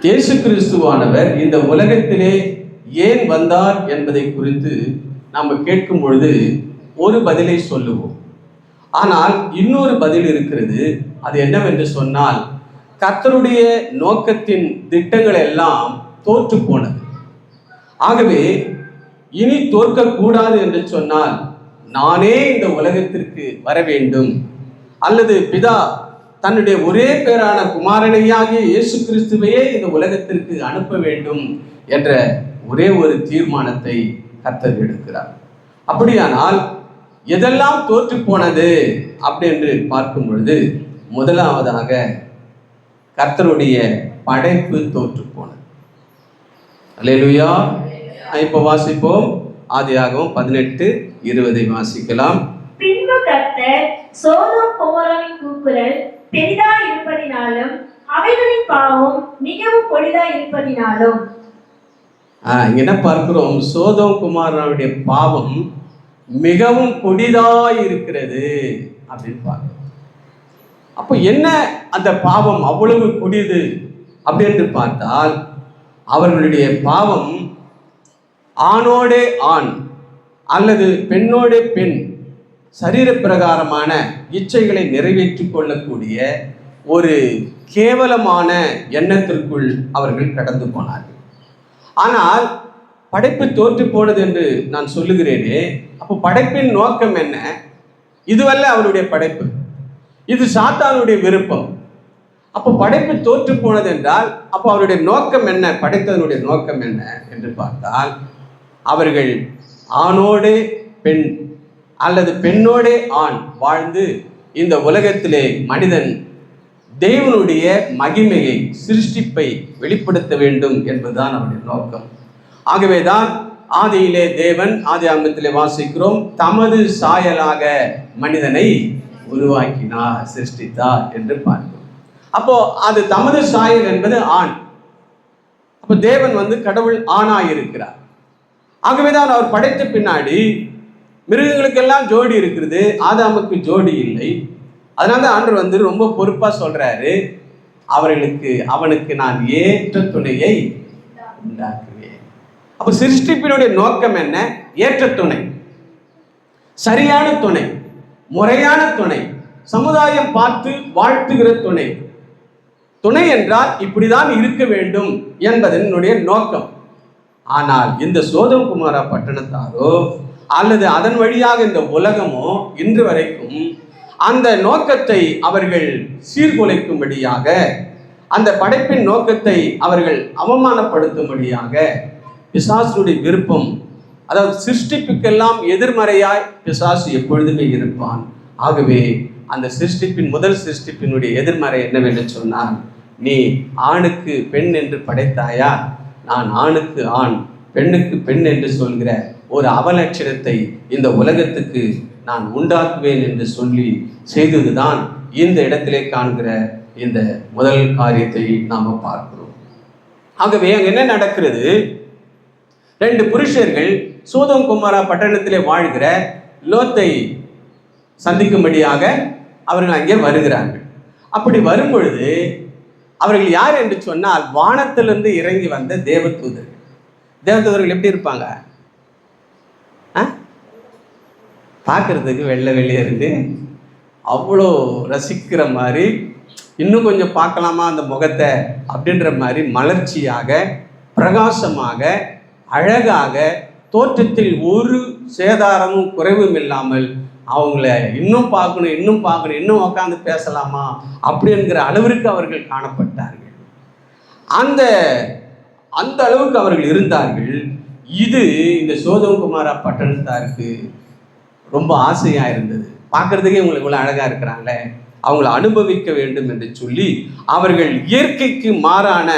இயேசு கிறிஸ்துவானவர் இந்த உலகத்திலே ஏன் வந்தார் என்பதை குறித்து நாம் கேட்கும் பொழுது ஒரு பதிலை சொல்லுவோம். ஆனால் இன்னொரு பதில் இருக்கிறது. அது என்னவென்று சொன்னால், கர்த்தருடைய நோக்கத்தின் திட்டங்கள் எல்லாம் தோற்று போனது. ஆகவே இனி தோற்கக்கூடாது என்று சொன்னால், நானே இந்த உலகத்திற்கு வர வேண்டும், அல்லது பிதா தன்னுடைய ஒரே பேரான குமாரனையாகிய இயேசு கிறிஸ்துவையே இந்த உலகத்திற்கு அனுப்ப வேண்டும் என்ற ஒரே ஒரு தீர்மானத்தை கர்த்தர் எடுக்கிறார். அப்படியானால் எதெல்லாம் தோற்று போனது அப்படி என்று பார்க்கும் பொழுது, முதலாவதாக கர்த்தருடைய படைப்பு தோற்று போனது. அல்லேலூயா. இப்போ வாசிப்போம். ஆதியாகமம் 18:20 வாசிக்கலாம். பின்பு கர்த்தர் சோதோம் கொமோராவின் கூக்குரல் பெரிதாய் இருப்பதினாலும் அவைகளின் பாவம் மிகவும் கொடிதாய் இருப்பதினாலும். இங்க என்ன பார்க்கிறோம்? சோதோம் குமாரனுடைய பாவம் மிகவும் கொடிதாய் இருக்கிறது அப்படின்னு பார்க்கிறோம். அப்போ என்ன அந்த பாவம் அவ்வளவு கொடிது அப்படி என்று பார்த்தால், அவர்களுடைய பாவம் ஆணோடே ஆண் அல்லது பெண்ணோடே பெண் சரீர பிரகாரமான இச்சைகளை நிறைவேற்றிக் கொள்ளக்கூடிய ஒரு கேவலமான எண்ணத்திற்குள் அவர்கள் கடந்து போனார்கள். ஆனால் படைப்பு தோற்று போனது என்று நான் சொல்லுகிறேனே, அப்போ படைப்பின் நோக்கம் என்ன? இதுவல்ல அவருடைய படைப்பு, இது சாத்தானுடைய விருப்பம். அப்போ படைப்பு தோற்று போனது என்றால், அப்போ அவருடைய நோக்கம் என்ன? படைத்ததனுடைய நோக்கம் என்ன என்று பார்த்தால், அவர்கள் ஆணோடே பெண் அல்லது பெண்ணோடே ஆண் வாழ்ந்து இந்த உலகத்திலே மனிதன் தேவனுடைய மகிமையை, சிருஷ்டிப்பை வெளிப்படுத்த வேண்டும் என்பதுதான் அவருடைய நோக்கம். ஆகவேதான் ஆதியிலே தேவன், ஆதியாகமத்திலே வாசிக்கிறோம், தமது சாயலாக மனிதனை உருவாக்கினார், சிருஷ்டித்தார் என்று பார்க்கிறோம். அப்போ அது தமது சாயல் என்பது ஆண். அப்போ தேவன் கடவுள் ஆணாயிருக்கிறார். ஆகவேதான் அவர் படைத்த பின்னாடி மிருகங்களுக்கெல்லாம் ஜோடி இருக்கிறது, ஆதாமுக்கு ஜோடி இல்லை. அதனால தான் ஆண்டவர் ரொம்ப பொறுப்பா சொல்றாரு, அவனுக்கு நான் ஏற்ற துணையை உண்டாக்குவேன். அப்ப சிருஷ்டிப்பினுடைய நோக்கம் என்ன? ஏற்ற துணை, சரியான துணை, முறையான துணை, சமுதாயம் பார்த்து வாழ்த்துகிற துணை. துணை என்றால் இப்படிதான் இருக்க வேண்டும் என்பதனுடைய நோக்கம். ஆனால் இந்த சோதோம் குமாரா பட்டணத்தாரோ அல்லது அதன் வழியாக இந்த உலகமோ இன்று வரைக்கும் அந்த நோக்கத்தை அவர்கள் சீர்குலைக்கும்படியாக, அந்த படைப்பின் நோக்கத்தை அவர்கள் அவமானப்படுத்தும்படியாக பிசாசுடைய விருப்பம், அதாவது சிருஷ்டிப்புக்கெல்லாம் எதிர்மறையாய் பிசாசு எப்பொழுதுமே இருப்பான். ஆகவே அந்த சிருஷ்டிப்பின் முதல் சிருஷ்டிப்பினுடைய எதிர்மறை என்னவென்று சொன்னால், நீ ஆணுக்கு பெண் என்று படைத்தாயா, நான் ஆணுக்கு ஆண் பெண்ணுக்கு பெண் என்று சொல்கிற ஒரு அவலட்சணத்தை இந்த உலகத்துக்கு நான் உண்டாக்குவேன் என்று சொல்லி செய்ததுதான் இந்த இடத்திலே காண்கிற இந்த முதல் காரியத்தை நாம பார்க்கிறோம். ஆகவே அங்க என்ன நடக்கிறது? 2 புருஷர்கள் சோதோம் குமாரா பட்டணத்திலே வாழ்கிற லோத்தை சந்திக்கும்படியாக அவர்கள் அங்கே வருகிறார்கள். அப்படி வரும்பொழுது அவர்கள் யார் என்று சொன்னால், வானத்திலிருந்து இறங்கி வந்த தேவதூதர்கள். தேவதூதர்கள் எப்படி இருப்பாங்க? பார்க்கறதுக்கு வெள்ளை வெளியே இருந்து அவ்வளோ ரசிக்கிற மாதிரி, இன்னும் கொஞ்சம் பார்க்கலாமா அந்த முகத்தை அப்படின்ற மாதிரி மலர்ச்சியாக, பிரகாசமாக, அழகாக, தோற்றத்தில் ஒரு சேதாரமும் குறைவும் இல்லாமல் அவங்கள இன்னும் பார்க்கணும், இன்னும் பார்க்கணும், இன்னும் உட்காந்து பேசலாமா அப்படிங்கிற அளவிற்கு அவர்கள் காணப்பட்டார்கள். அந்த அளவுக்கு அவர்கள் இருந்தார்கள். இது இந்த சோதோம் குமாரா பட்டணத்தாருக்கு ரொம்ப ஆசையா இருந்தது. பார்க்கறதுக்கே இவங்களுக்கு இவ்வளோ அழகா இருக்கிறாங்களே, அவங்கள அனுபவிக்க வேண்டும் என்று சொல்லி அவர்கள் இயற்கைக்கு மாறான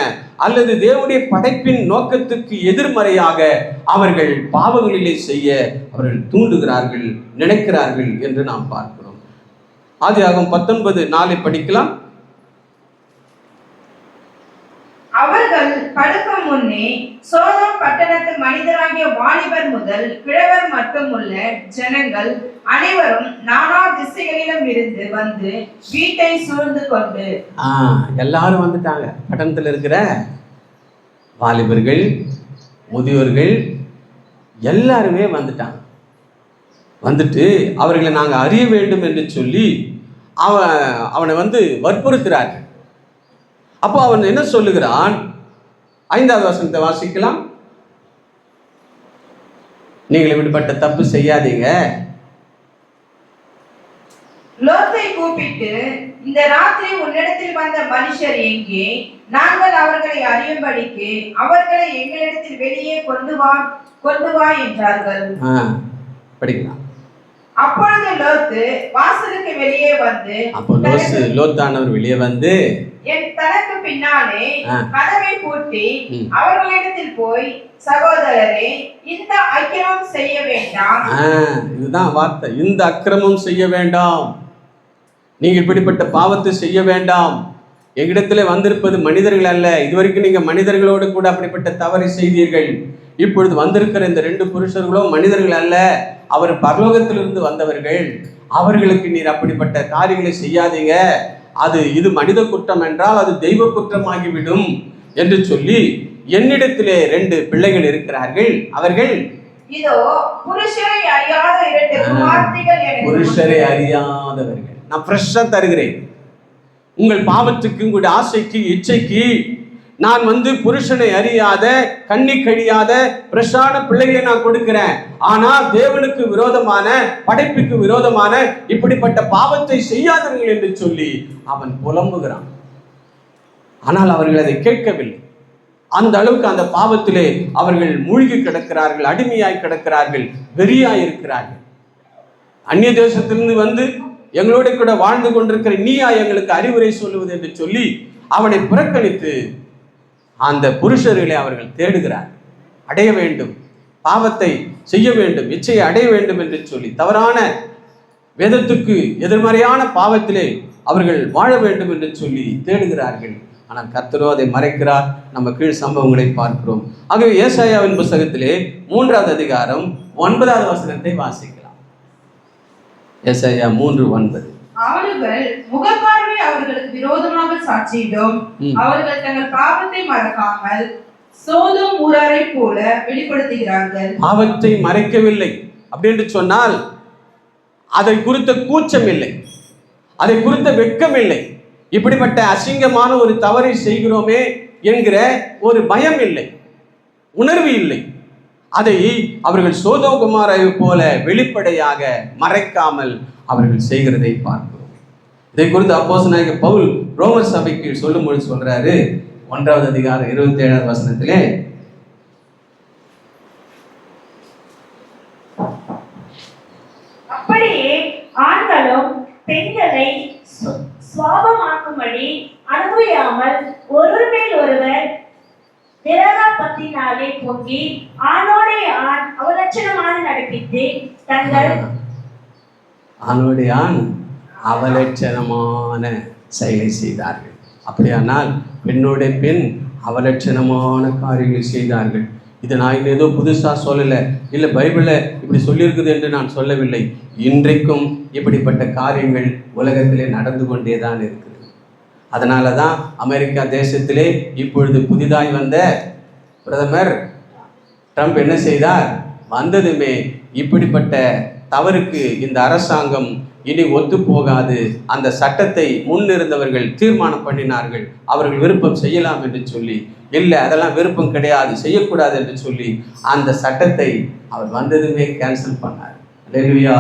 அல்லது தேவனுடைய படைப்பின் நோக்கத்துக்கு எதிர்மறையாக அவர்கள் பாவங்களிலே செய்ய அவர்கள் தூண்டுகிறார்கள், நினைக்கிறார்கள் என்று நாம் பார்க்கிறோம். ஆதியாகமம் 19:4 படிக்கலாம். அவர்கள் படுக்கும் முன்னே சோதோம் பட்டணத்து மனிதராகிய வாலிபர் முதல் கிழவர் மட்டும் உள்ள ஜனங்கள் அனைவரும் நானா திசைகளிலும் இருந்து வந்து வீட்டை சூழ்ந்து கொண்டு. எல்லாரும் வந்துட்டாங்க. பட்டணத்துல இருக்கிற வாலிபர்கள், முதியோர்கள் எல்லாருமே வந்துட்டாங்க. வந்துட்டு அவர்களை நாங்கள் அறிய வேண்டும் என்று சொல்லி அவனை வற்புறுத்துறாரு. அப்போ அவன் என்ன சொல்லுகிறான்? 5வது வசனத்தை வாசிக்கலாம். நீங்கள் இப்படிப்பட்ட தப்பு செய்யாதீங்க. லோத்தை கூப்பிட்டு, இந்த ராத்திரி உன்னிடத்தில் வந்த மனுஷர் எங்கே? நாங்கள் அவர்களை அறியும்படிக்கு அவர்களை எங்களிடத்தில் வெளியே கொண்டு வா என்றார்கள். படிக்கலாம். அப்பொழுது லோத்து வாசலுக்கு வெளியே வந்து, அப்போ லோத்தானவர் வெளியே வந்து என் தனக்கு பின்னாலே கதவை பூட்டி அவர்களிடத்தில் போய், சகோதரரே, இந்த அக்கிரமம் செய்ய வேண்டாம். இதுதான் வார்த்தை, இந்த அக்கிரமம் செய்ய வேண்டாம், நீங்கள் இப்படிப்பட்ட பாவத்தை செய்ய வேண்டாம். எங்கிடத்துல வந்திருப்பது மனிதர்கள் அல்ல. இதுவரைக்கும் நீங்க மனிதர்களோடு கூட அப்படிப்பட்ட தவறை செய்தீர்கள். இப்பொழுது வந்திருக்கிற இந்த 2 புருஷர்களும் மனிதர்கள் அல்ல, அவர் பரலோகத்திலிருந்து வந்தவர்கள். அவர்களுக்கு நீர் அப்படிப்பட்ட காரியங்களை செய்யாதீங்க. இது மனித குற்றம் என்றால் அது தெய்வ குற்றமாகிவிடும் என்று சொல்லி, என்னிடத்திலே 2 பிள்ளைகள் இருக்கிறார்கள், அவர்கள் இதோ புருஷரை அறியாத 2 குமார்த்திகள். புருஷரை அறியாதவர்கள் நான் ஃப்ரெஷ்ஷா தருகிறேன். உங்கள் பாவத்துக்கு, உங்களுடைய ஆசைக்கு, இச்சைக்கு நான் புருஷனை அறியாத, கண்ணி கழியாத பிரஷான பிள்ளைகளை நான் கொடுக்கிறேன். ஆனால் தேவனுக்கு விரோதமான, படைப்புக்கு விரோதமான இப்படிப்பட்ட பாவத்தை செய்யாதவர்கள் என்று சொல்லி அவன் புலம்புகிறான். ஆனால் அவர்கள் அதை கேட்கவில்லை. அந்த அளவுக்கு அந்த பாவத்திலே அவர்கள் மூழ்கி கிடக்கிறார்கள், அடிமையாய் கிடக்கிறார்கள், வெறியாய் இருக்கிறார்கள். அந்நிய தேசத்திலிருந்து எங்களோட கூட வாழ்ந்து கொண்டிருக்கிற நீயா எங்களுக்கு அறிவுரை சொல்லுவது என்று சொல்லி அவனை புறக்கணித்து அந்த புருஷர்களை அவர்கள் தேடுகிறார். அடைய வேண்டும், பாவத்தை செய்ய வேண்டும், இச்சையை அடைய வேண்டும் என்று சொல்லி தவறான வேதத்துக்கு எதிர்மறையான பாவத்திலே அவர்கள் வாழ வேண்டும் என்று சொல்லி தேடுகிறார்கள். ஆனால் கர்த்தரோ அதை மறைக்கிறார். நம்ம கீழ் சம்பவங்களை பார்க்கிறோம். ஆகவே ஏசாயாவின் புத்தகத்திலே 3வது அதிகாரம் 9வது வசனத்தை வாசிக்கலாம். ஏசாயா 3:9. அவர்கள் முகப்பார்வை அவர்களுக்கு விரோதமாக சாட்சியிடும். அவர்கள் தங்கள் பாவத்தை மறைக்காமல் சோதோம் ஊராரை போல வெளிப்படுத்துகிறார்கள். பாவத்தை மறைக்கவில்லை அப்படின்னு சொன்னால் அதை குறித்த கூச்சம் இல்லை, அதை குறித்த வெட்கம் இல்லை. இப்படிப்பட்ட அசிங்கமான ஒரு தவறை செய்கிறோமே என்கிற ஒரு பயம் இல்லை, உணர்வு இல்லை. அதை அவர்கள் சோதோம் குமாரை போல வெளிப்படையாக மறைக்காமல் அவர்கள் செய்கிறதை பார்க்கிறோம். இதை குறித்து அப்போஸ்தலனாகிய பவுல் ரோமர் சபைக்கு சொல்லும்போது சொல்றாரு, 1வது அதிகாரம் 27வது வசனத்திலே, அப்படியே ஆண்களும் பெண்களை சுவாபமாக்கும்படி அனுபவியாமல் ஒருவர் மேல் ஒருவர் நிராகரிப்பினாலே பொங்கி ஆணோடே ஆண் அவலட்சணமான நடப்பித்து தங்கள் ஆணோடே ஆண் அவலட்சணமான செயலை செய்தார்கள். அப்படியானால் பெண்ணோட பெண் அவலட்சணமான காரியங்களை செய்தார்கள். இதை நான் ஏதோ புதுசாக சொல்லலை, இல்லை பைபிளில் இப்படி சொல்லியிருக்குது என்று நான் சொல்லவில்லை. இன்றைக்கும் இப்படிப்பட்ட காரியங்கள் உலகத்திலே நடந்து கொண்டே தான் இருக்குது. அதனால தான் அமெரிக்கா தேசத்திலே இப்பொழுது புதிதாய் வந்த பிரதமர் ட்ரம்ப் என்ன செய்தார்? வந்ததுமே இப்படிப்பட்ட தவறுக்கு இந்த அரசாங்கம் இனி ஒத்து போகாது, அந்த சட்டத்தை முன்னிருந்தவர்கள் தீர்மானம் பண்ணினார்கள், அவர்கள் விருப்பம் செய்யலாம் என்று சொல்லி. இல்லை, அதெல்லாம் விருப்பம் கிடையாது, செய்யக்கூடாது என்று சொல்லி அந்த சட்டத்தை அவர் வந்ததுமே கேன்சல் பண்ணார். அல்லேலூயா.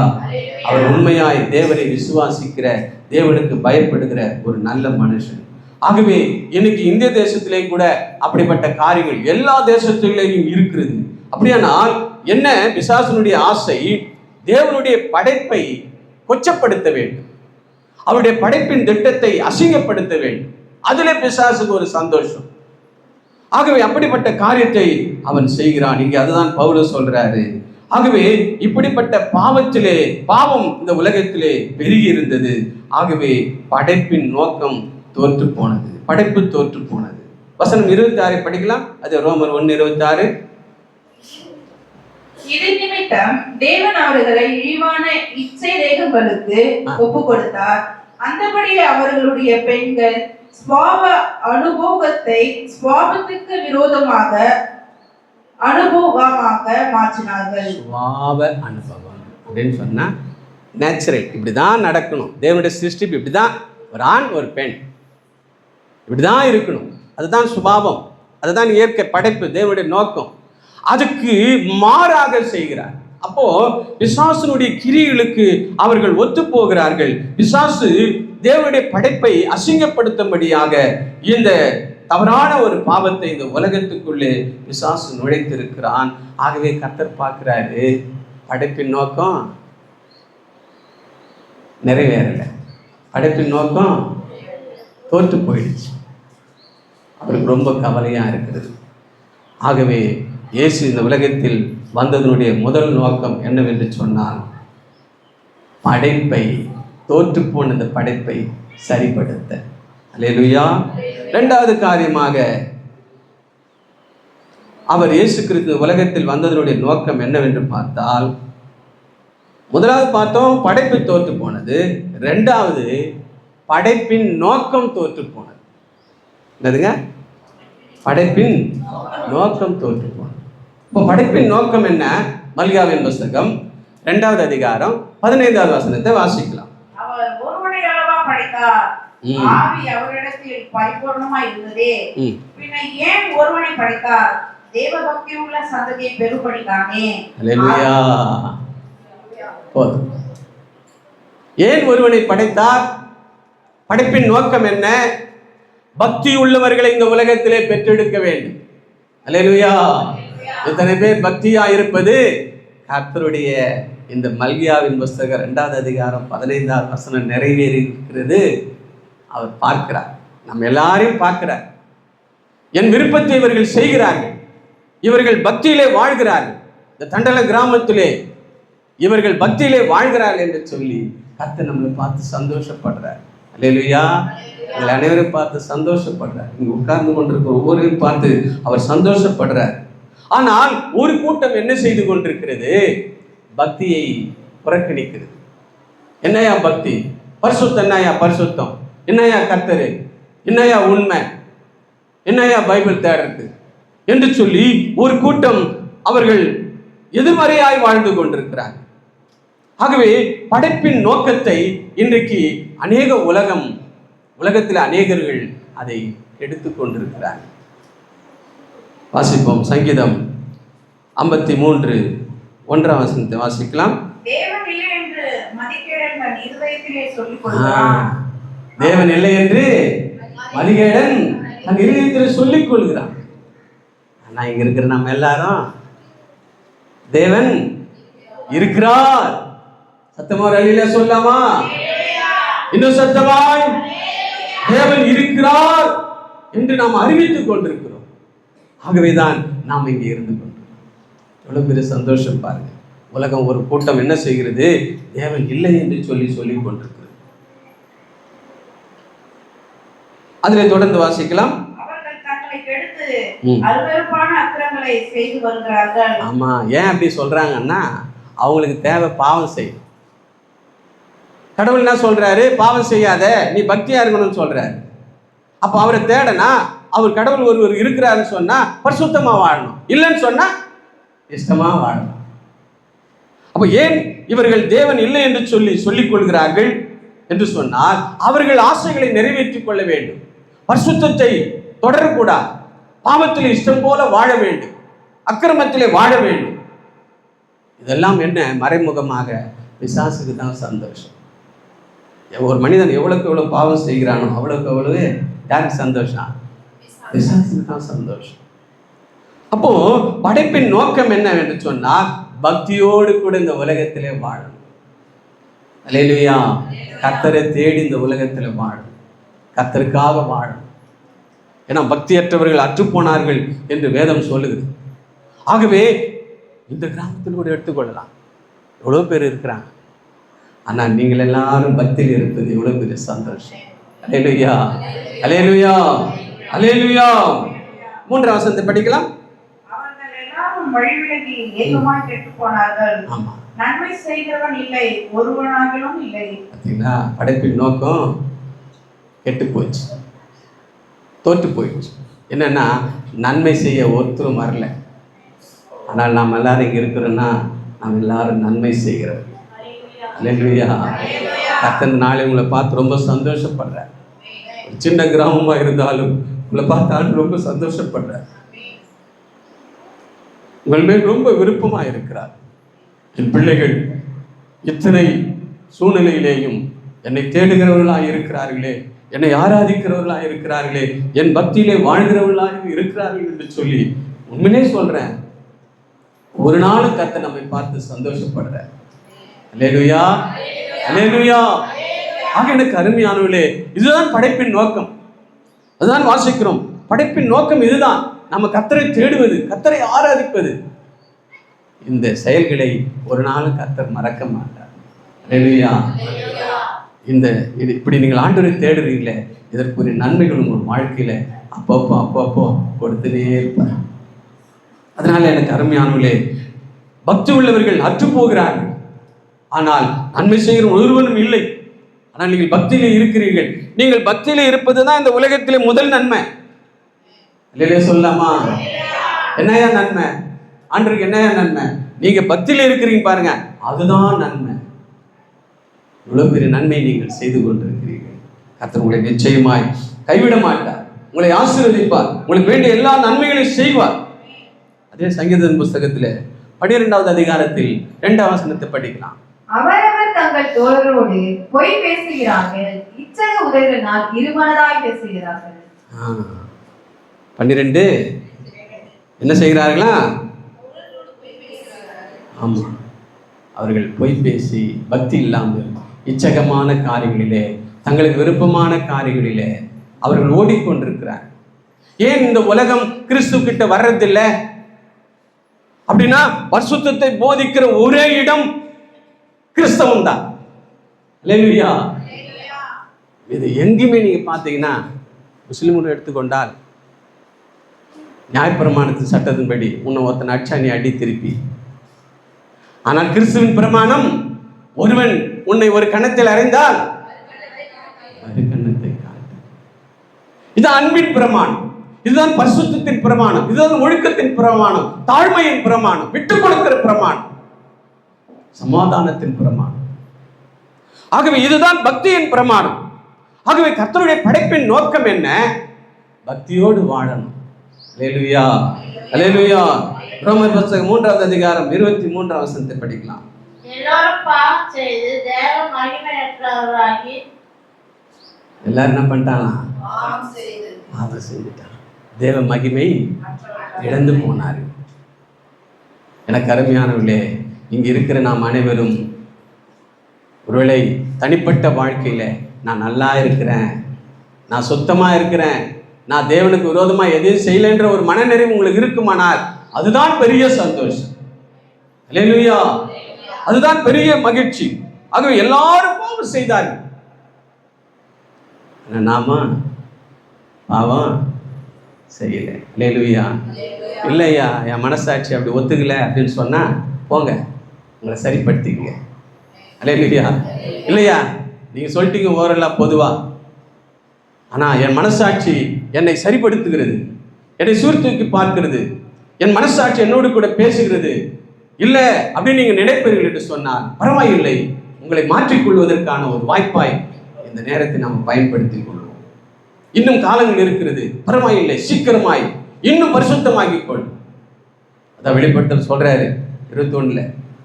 அவர் உண்மையாய் தேவனை விசுவாசிக்கிற, தேவனுக்கு பயப்படுகிற ஒரு நல்ல மனுஷன். ஆகவே இன்னைக்கு இந்திய தேசத்திலே கூட அப்படிப்பட்ட காரியங்கள் எல்லா தேசத்திலேயும் இருக்கிறது. அப்படியானால் என்ன பிசாசனுடைய ஆசை? தேவனுடைய படைப்பை கொச்சப்படுத்த வேண்டும், அவருடைய படைப்பின் திட்டத்தை அசிங்கப்படுத்த வேண்டும். அதிலே பிசாசுக்கு ஒரு சந்தோஷம். ஆகவே அப்படிப்பட்ட காரியத்தை அவன் செய்கிறான். இங்கே அதுதான் பவுல் சொல்றாரு. ஆகவே இப்படிப்பட்ட பாவத்திலே, பாவம் இந்த உலகத்திலே பெருகி இருந்தது. ஆகவே படைப்பின் நோக்கம் தோற்று போனது, படைப்பு தோற்று போனது. வசனம் 26 படிக்கலாம். அது ரோமர் 1:26. இது நிமித்தம் தேவன் அவர்களை இழிவான இச்சை தேகங்களுக்கு ஒப்பு கொடுத்தார். அந்தபடியே அவர்களுடைய பெண்கள் சுவாப அனுபவத்தை சுவாபத்துக்கு விரோதமாக அனுபவமாக மாற்றினார்கள். சுவாப அனுபவம் அப்படின்னு சொன்னா நேச்சுரல், இப்படிதான் நடக்கணும். தேவனுடைய சிருஷ்டிப்பு இப்படிதான், ஒரு ஆண் ஒரு பெண் இப்படிதான் இருக்கணும். அதுதான் சுபாவம், அதுதான் இயற்கை படைப்பு, தேவனுடைய நோக்கம். அதுக்கு மாறாக செய்கிறார். அப்போ பிசாசுனுடைய கிரியைகளுக்கு அவர்கள் ஒத்து போகிறார்கள். பிசாசு தேவனுடைய படைப்பை அசிங்கப்படுத்தும்படியாக இந்த தவறான ஒரு பாவத்தை இந்த உலகத்துக்குள்ளே பிசாசு நுழைத்திருக்கிறான். ஆகவே கர்த்தர் பார்க்கிறாரு, படைப்பின் நோக்கம் நிறைவேறல, படைப்பின் நோக்கம் தோற்று போயிடுச்சு. அவருக்கு ரொம்ப கவலையா இருக்கிறது. ஆகவே இயேசு இந்த உலகத்தில் வந்ததனுடைய முதல் நோக்கம் என்னவென்று சொன்னால், படைப்பை, தோற்று போன இந்த படைப்பை சரிப்படுத்த. அல்லேலூயா. இரண்டாவது காரியமாக அவர் இயேசு கிறிஸ்து உலகத்தில் வந்ததனுடைய நோக்கம் என்னவென்று பார்த்தால், முதலாவது பார்த்தோம் படைப்பு தோற்று போனது, இரண்டாவது படைப்பின் நோக்கம் தோற்று போனது. என்னதுங்க? படைப்பின் நோக்கம் தோற்று போனது. இப்போ படைப்பின் நோக்கம் என்ன? மல்கியாவின் புத்தகம் 2வது அதிகாரம் 15வது வசனத்தை வாசிக்கலாம். அவர் ஒருவனை அளவா படைத்தார், ஆவி அவரிடத்தில் பரிபூர்ணமாய் இருந்ததே, பின்ன ஏன் ஒருவனை படைத்தார்? தேவ பக்தி உள்ள சந்ததியை பெரும்படிதானே. அல்லேலூயா. போதும். ஏன் ஒருவனை படைத்தார்? படைப்பின் நோக்கம் என்ன? பக்தி உள்ளவர்களை இந்த உலகத்திலே பெற்றெடுக்க வேண்டும். அல்லேலூயா. எத்தனை பேர் பக்தியா இருப்பது? கர்த்தருடைய இந்த மல்கியாவின் புத்தகம் 2வது அதிகாரம் 15வது வசனம் நிறைவேறி இருக்கிறது. அவர் பார்க்கிறார், நம்ம எல்லாரையும் பார்க்கிறார். என் விருப்பத்தை இவர்கள் செய்கிறார்கள், இவர்கள் பக்தியிலே வாழ்கிறார்கள், இந்த தண்டல கிராமத்திலே இவர்கள் பக்தியிலே வாழ்கிறார்கள் என்று சொல்லி கர்த்தர் நம்மளை பார்த்து சந்தோஷப்படுறார். அல்லேலூயா. எங்களை அனைவரும் பார்த்து சந்தோஷப்படுறார். இங்க உட்கார்ந்து கொண்டிருக்கிற ஒவ்வொருவரையும் பார்த்து அவர் சந்தோஷப்படுறார். ஆனால் ஒரு கூட்டம் என்ன செய்து கொண்டிருக்கிறது? பக்தியை புறக்கணிக்கிறது. என்னையா பக்தி? பரிசுத்தம் என்னையா? பரிசுத்தம் என்னையா? கர்த்தரு என்னையா? உண்மை என்னையா? பைபிள் தேடுறது என்று சொல்லி ஒரு கூட்டம் அவர்கள் எதிர்மறையாய் வாழ்ந்து கொண்டிருக்கிறார். ஆகவே படைப்பின் நோக்கத்தை இன்றைக்கு உலகத்தில் அநேகர்கள் அதை எடுத்துக் கொண்டிருக்கிறார். வாசிப்போம். சங்கீதம் 53:1 வசனத்தை வாசிக்கலாம். தேவன் இல்லை என்று மதிகேடன் தன் இருதயத்திலே சொல்லிக் கொள்கிறான். தேவன் இல்லை என்று மதிகேடன் தன் இருதயத்திலே சொல்லிக் கொள்கிறான். ஆனா இங்க இருக்கிற நம்ம எல்லாரும் தேவன் இருக்கிறார். சத்தமா அழியில சொல்லாமா? இன்னும் சத்தமாய் தேவன் இருக்கிறார் என்று நாம் அறிவித்துக் கொண்டிருக்கிறோம். ஆகவேதான் நாம் இங்கே இருந்து கொண்டிருக்கிறோம். எவ்வளவு பெரிய சந்தோஷம் பாருங்க. உலகம் ஒரு கூட்டம் என்ன செய்கிறது? தேவன் இல்லை என்று சொல்லிக் கொண்டிருக்கிறது. அதிலே தொடர்ந்து வாசிக்கலாம். அவர்கள் தங்களை கெடுத்து அருவருப்பான அக்கிரமங்களை செய்து வருகிறார்கள். ஆமா, ஏன் அப்படி சொல்றாங்கன்னா அவங்களுக்கு தேவை பாவம் செய். கடவுள் என்ன சொல்றாரு? பாவம் செய்யாத, நீ பக்தியா இருக்கணும்னு சொல்றாரு. அப்ப அவரை தேடனா, அவர் கடவுள் ஒருவர் இருக்கிறாருன்னு சொன்னா பரிசுத்தமா வாழணும், இல்லைன்னு சொன்னா இஷ்டமா வாழணும். அப்ப ஏன் இவர்கள் தேவன் இல்லை என்று சொல்லிக் கொள்கிறார்கள் என்று சொன்னால், அவர்கள் ஆசைகளை நிறைவேற்றிக் கொள்ள வேண்டும், பரிசுத்தத்தை தொடரக்கூடாது, பாவத்தில் இஷ்டம் போல வாழ வேண்டும், அக்கிரமத்திலே வாழ வேண்டும். இதெல்லாம் என்ன? மறைமுகமாக பிசாசுக்கு தான் சந்தோஷம். ஒரு மனிதன் எவ்வளவுக்கு எவ்வளவு பாவம் செய்கிறானோ அவ்வளவுக்கு அவ்வளவு யாருக்கு சந்தோஷம்? பிசாசுக்கு தான் சந்தோஷம். அப்போ படைப்பின் நோக்கம் என்னவென்று சொன்னால், பக்தியோடு கூட இந்த உலகத்திலே வாழணும். அல்லேலூயா. கர்த்தரை தேடி இந்த உலகத்திலே வாழணும், கர்த்தருக்காக வாழணும். ஏன்னா பக்தியற்றவர்கள் அற்றுப்போனார்கள் என்று வேதம் சொல்லுகிறது. ஆகவே இந்த கிராமத்தில் கூட எடுத்துக்கொள்ளலாம், எவ்வளோ பேர் இருக்கிறாங்க. ஆனால் நீங்கள் எல்லாரும் பக்தியில் இருப்பது எவ்வளோ பெரிய சந்தோஷம். அல்லேலூயா, அல்லேலூயா, அல்லேலூயா. 3 வசனத்தை படிக்கலாம். அவர்கள் எல்லாரும் வழிவிலகி ஏகமாய் கெட்டுப் போனார்கள். ஆமா, நன்மை செய்கிறவன் இல்லை, ஒருவனாகிலும் இல்லை. பார்த்தீங்களா? படைப்பின் நோக்கம் கெட்டு போச்சு. தோற்று போயிடுச்சு. என்னன்னா, நன்மை செய்ய ஒருத்தரும் வரல. ஆனால் நாம் எல்லாரும் இங்கே இருக்கிறோன்னா நாம் எல்லாரும் நன்மை செய்கிறோம். அல்லேலூயா. கர்த்தர் நாளை உங்களை பார்த்து ரொம்ப சந்தோஷப்படுறார். சின்ன கிராமமாக இருந்தாலும் உங்களை பார்த்தாலும் ரொம்ப சந்தோஷப்படுறார். உங்கள் மேல் ரொம்ப விருப்பமாக இருக்கிறார். என் பிள்ளைகள் இத்தனை சூழ்நிலையிலேயும் என்னை தேடுகிறவர்களாக இருக்கிறார்களே, என்னை ஆராதிக்கிறவர்களாக இருக்கிறார்களே, என் பக்தியிலே வாழ்கிறவர்களாக இருக்கிறார்கள் என்று சொல்லி உண்மையே சொல்றேன். ஒரு நாள் கர்த்தர் நம்மை பார்த்து சந்தோஷப்படுறார். அல்லேலூயா, அல்லேலூயா. ஆக எனக்கு அருமையானவர்களே, இதுதான் படைப்பின் நோக்கம். அதுதான் வாசிக்கிறோம். படைப்பின் நோக்கம் இதுதான். நம்ம கர்த்தரை தேடுவது, கர்த்தரை ஆராதிப்பது. இந்த செயல்களை ஒரு நாள் கர்த்தர் மறக்க மாட்டார். அல்லேலூயா. இப்படி நீங்கள் ஆண்டவரை தேடுறீங்களே, இதற்குரிய நன்மைகள் உங்கள் வாழ்க்கையில அப்பப்போ கொடுத்துனே இருப்பார். அதனால எனக்கு அருமையானவர்களே, பக்தி உள்ளவர்கள் அற்று போகிறார்கள், ஆனால் நன்மை செய்கிற ஒருவனும் இல்லை. ஆனால் நீங்கள் பக்தியிலே இருக்கிறீர்கள். நீங்கள் பக்தியிலே இருப்பதுதான் இந்த உலகத்திலே முதல் நன்மை. இல்லையே சொல்லலாமா? என்னையா நன்மை? ஆண்டவருக்கு என்னையா நன்மை? நீங்க பக்தியிலே இருக்கிறீங்க பாருங்க, அதுதான் நன்மை. இவ்வளவு பெரிய நன்மை நீங்கள் செய்து கொண்டிருக்கிறீர்கள். கர்த்தர் உங்களை நிச்சயமாய் கைவிட மாட்டார். உங்களை ஆசீர்வதிப்பார். உங்களுக்கு வேண்டிய எல்லா நன்மைகளையும் செய்வார். அதே சங்கீதத்தின் புஸ்தகத்தில் 12வது அதிகாரத்தில் 2ஆம் வசனத்தை படிக்கலாம். அவரவர் தங்கள் தோழரோடு பொய் பேசுகிறார்கள், இச்சக உதவினால் இருமனதாய் பேசுகிறார்கள். 12 என்ன செய்கிறார்களா? ஆமா, அவர்கள் பொய் பேசி பக்தி இல்லாமல் இச்சகமான காரியங்களிலே, தங்களுக்கு விருப்பமான காரியங்களிலே அவர்கள் ஓடிக்கொண்டிருக்கிறார். ஏன் இந்த உலகம் கிறிஸ்து கிட்ட வர்றதில்லை அப்படின்னா, பரிசுத்தத்தை போதிக்கிற ஒரே இடம் கிறிஸ்தவம் தான். அல்லேலூயா. இது எங்கேயுமே நீங்க பார்த்தீங்கன்னா, முஸ்லிம்கள் எடுத்துக்கொண்டால் நியாயப்பிரமாணத்தின் சட்டத்தின்படி உன்னை ஒருத்தன் அடிச்சா நீ அடி திருப்பி. ஆனால் கிறிஸ்துவின் பிரமாணம், ஒருவன் உன்னை ஒரு கணத்தில் அறைந்தால் மறு கன்னத்தை காட்டு. இது அன்பின் பிரமாணம், இதுதான் பரிசுத்தத்தின் பிரமாணம், இதுதான் ஒழுக்கத்தின் பிரமாணம், தாழ்மையின் பிரமாணம், விட்டுக் கொடுக்கிற பிரமாணம், சமாதானத்தின் பிரமாணம். ஆகவே இதுதான் பக்தியின் பிரமாணம். ஆகவே கர்த்தருடைய படைப்பின் நோக்கம் என்ன? பக்தியோடு வாழணும். அல்லேலூயா, அல்லேலூயா. ரோமர் புத்தகம் 3வது அதிகாரம் 23ஆம் வசனத்தை படிக்கலாம். எல்லாரும் பாவம் செய்து தேவ மகிமையற்றவராகி. எல்லாரும் என்ன பண்ணிட்டாங்க? பாவம் செஞ்சுட்டாங்க. தேவ மகிமை இழந்து போனார். எனக்கு அருமையானவர்களே, இங்க இருக்கிற நாம் அனைவரும் ஒருவேளை தனிப்பட்ட வாழ்க்கையில நான் நல்லா இருக்கிறேன், நான் சுத்தமா இருக்கிறேன், நான் தேவனுக்கு விரோதமா எதையும் செய்யலைன்ற ஒரு மனநிறைவு உங்களுக்கு இருக்குமானால் அதுதான் பெரிய சந்தோஷம். அல்லேலூயா. அதுதான் பெரிய மகிழ்ச்சி. ஆகவே எல்லாரும் பாவம் செய்தார்கள், நாம பாவம் செய்யல. அல்லேலூயா. இல்லையா, என் மனசாட்சி அப்படி ஒத்துக்கல அப்படின்னு சொன்னா போங்க, உங்களை சரிப்படுத்திக்கங்க. அல்லேலூயா. இல்லையா, நீங்க சொல்லிட்டீங்க ஓரெல்லாம் பொதுவா, ஆனா என் மனசாட்சி என்னை சரிப்படுத்துகிறது, என்னை சீர்தூக்கி பார்க்கிறது, என் மனசாட்சி என்னோடு கூட பேசுகிறது இல்ல அப்படின்னு நீங்க நினைப்பீர்கள் என்று சொன்னால் பரவாயில்லை. உங்களை மாற்றிக்கொள்வதற்கான ஒரு வாய்ப்பாய் இந்த நேரத்தை நாம் பயன்படுத்திக் கொள்வோம். இன்னும் காலங்கள் இருக்கிறது, பரவாயில்லை, சீக்கிரமாய் இன்னும் பரிசுத்தமாகிக் கொள். அதான் வெளிப்படுத்தல் சொல்றாரு 21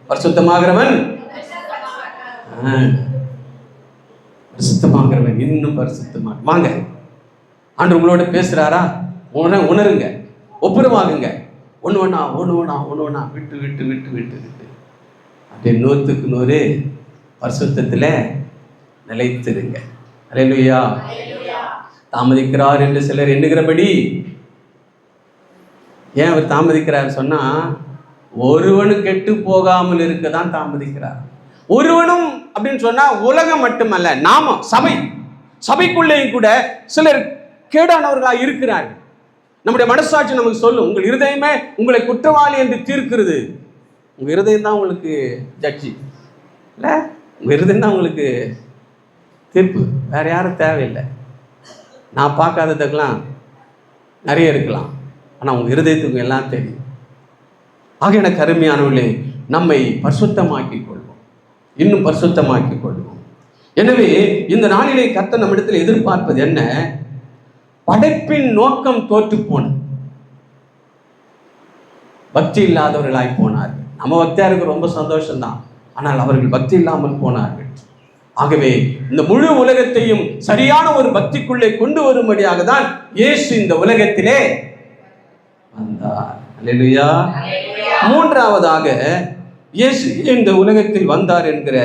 பரிசுத்தமாகிறவன் பரிசுத்தமாகிறவன் இன்னும் பரிசுத்தமாக வாங்க. ஆண்டவர் உங்களோட பேசுறாரா? உணருங்க, ஒப்புரவாகுங்க. ஒன்று ஒன்றா விட்டு விட்டு விட்டு விட்டு விட்டு அப்படியே 100க்கு 100 பரிசுத்தத்தில் நிலைத்திருங்க. அல்லேலூயா. தாமதிக்கிறார் என்று சிலர் எண்ணுகிறபடி, ஏன் அவர் தாமதிக்கிறார் சொன்னா, ஒருவனும் கெட்டு போகாமல் இருக்க தான் தாமதிக்கிறார். ஒருவனும் அப்படின்னு சொன்னா உலகம் மட்டுமல்ல, நாம சபைக்குள்ளேயும் கூட சிலர் கேடானவர்களாக இருக்கிறார்கள். நம்முடைய மனசாட்சி நமக்கு சொல்லும், உங்கள் இருதயமே உங்களை குற்றவாளி என்று தீர்க்கிறது. உங்க இருதயம் தான் உங்களுக்கு ஜட்ஜி இல்ல, உங்க இருதயம் தான் உங்களுக்கு தீர்ப்பு, வேற யாரும் தேவையில்லை. நான் பார்க்காததுக்கெல்லாம் நிறைய இருக்கலாம், ஆனால் உங்கள் இருதயத்துக்கு எல்லாம் தெரியும். ஆக எனக்கு அருமையானவர்களே, நம்மை பரிசுத்தமாக்கிக் கொள்வோம், இன்னும் பரிசுத்தமாக்கிக் கொள்வோம். எனவே இந்த நாளிலே கர்த்தர் நம்மிடத்தில் எதிர்பார்ப்பது என்ன? படைப்பின் நோக்கம் தோற்று போனது, பக்தி இல்லாதவர்களாய் போனார்கள். நம்ம பக்தியா இருக்க ரொம்ப சந்தோஷம்தான், ஆனால் அவர்கள் பக்தி இல்லாமல் போனார்கள். ஆகவே இந்த முழு உலகத்தையும் சரியான ஒரு பக்திக்குள்ளே கொண்டு வரும்படியாக தான் இயேசு இந்த உலகத்திலே வந்தார். அல்லேலூயா. மூன்றாவதாக இயேசு இந்த உலகத்தில் வந்தார் என்கிற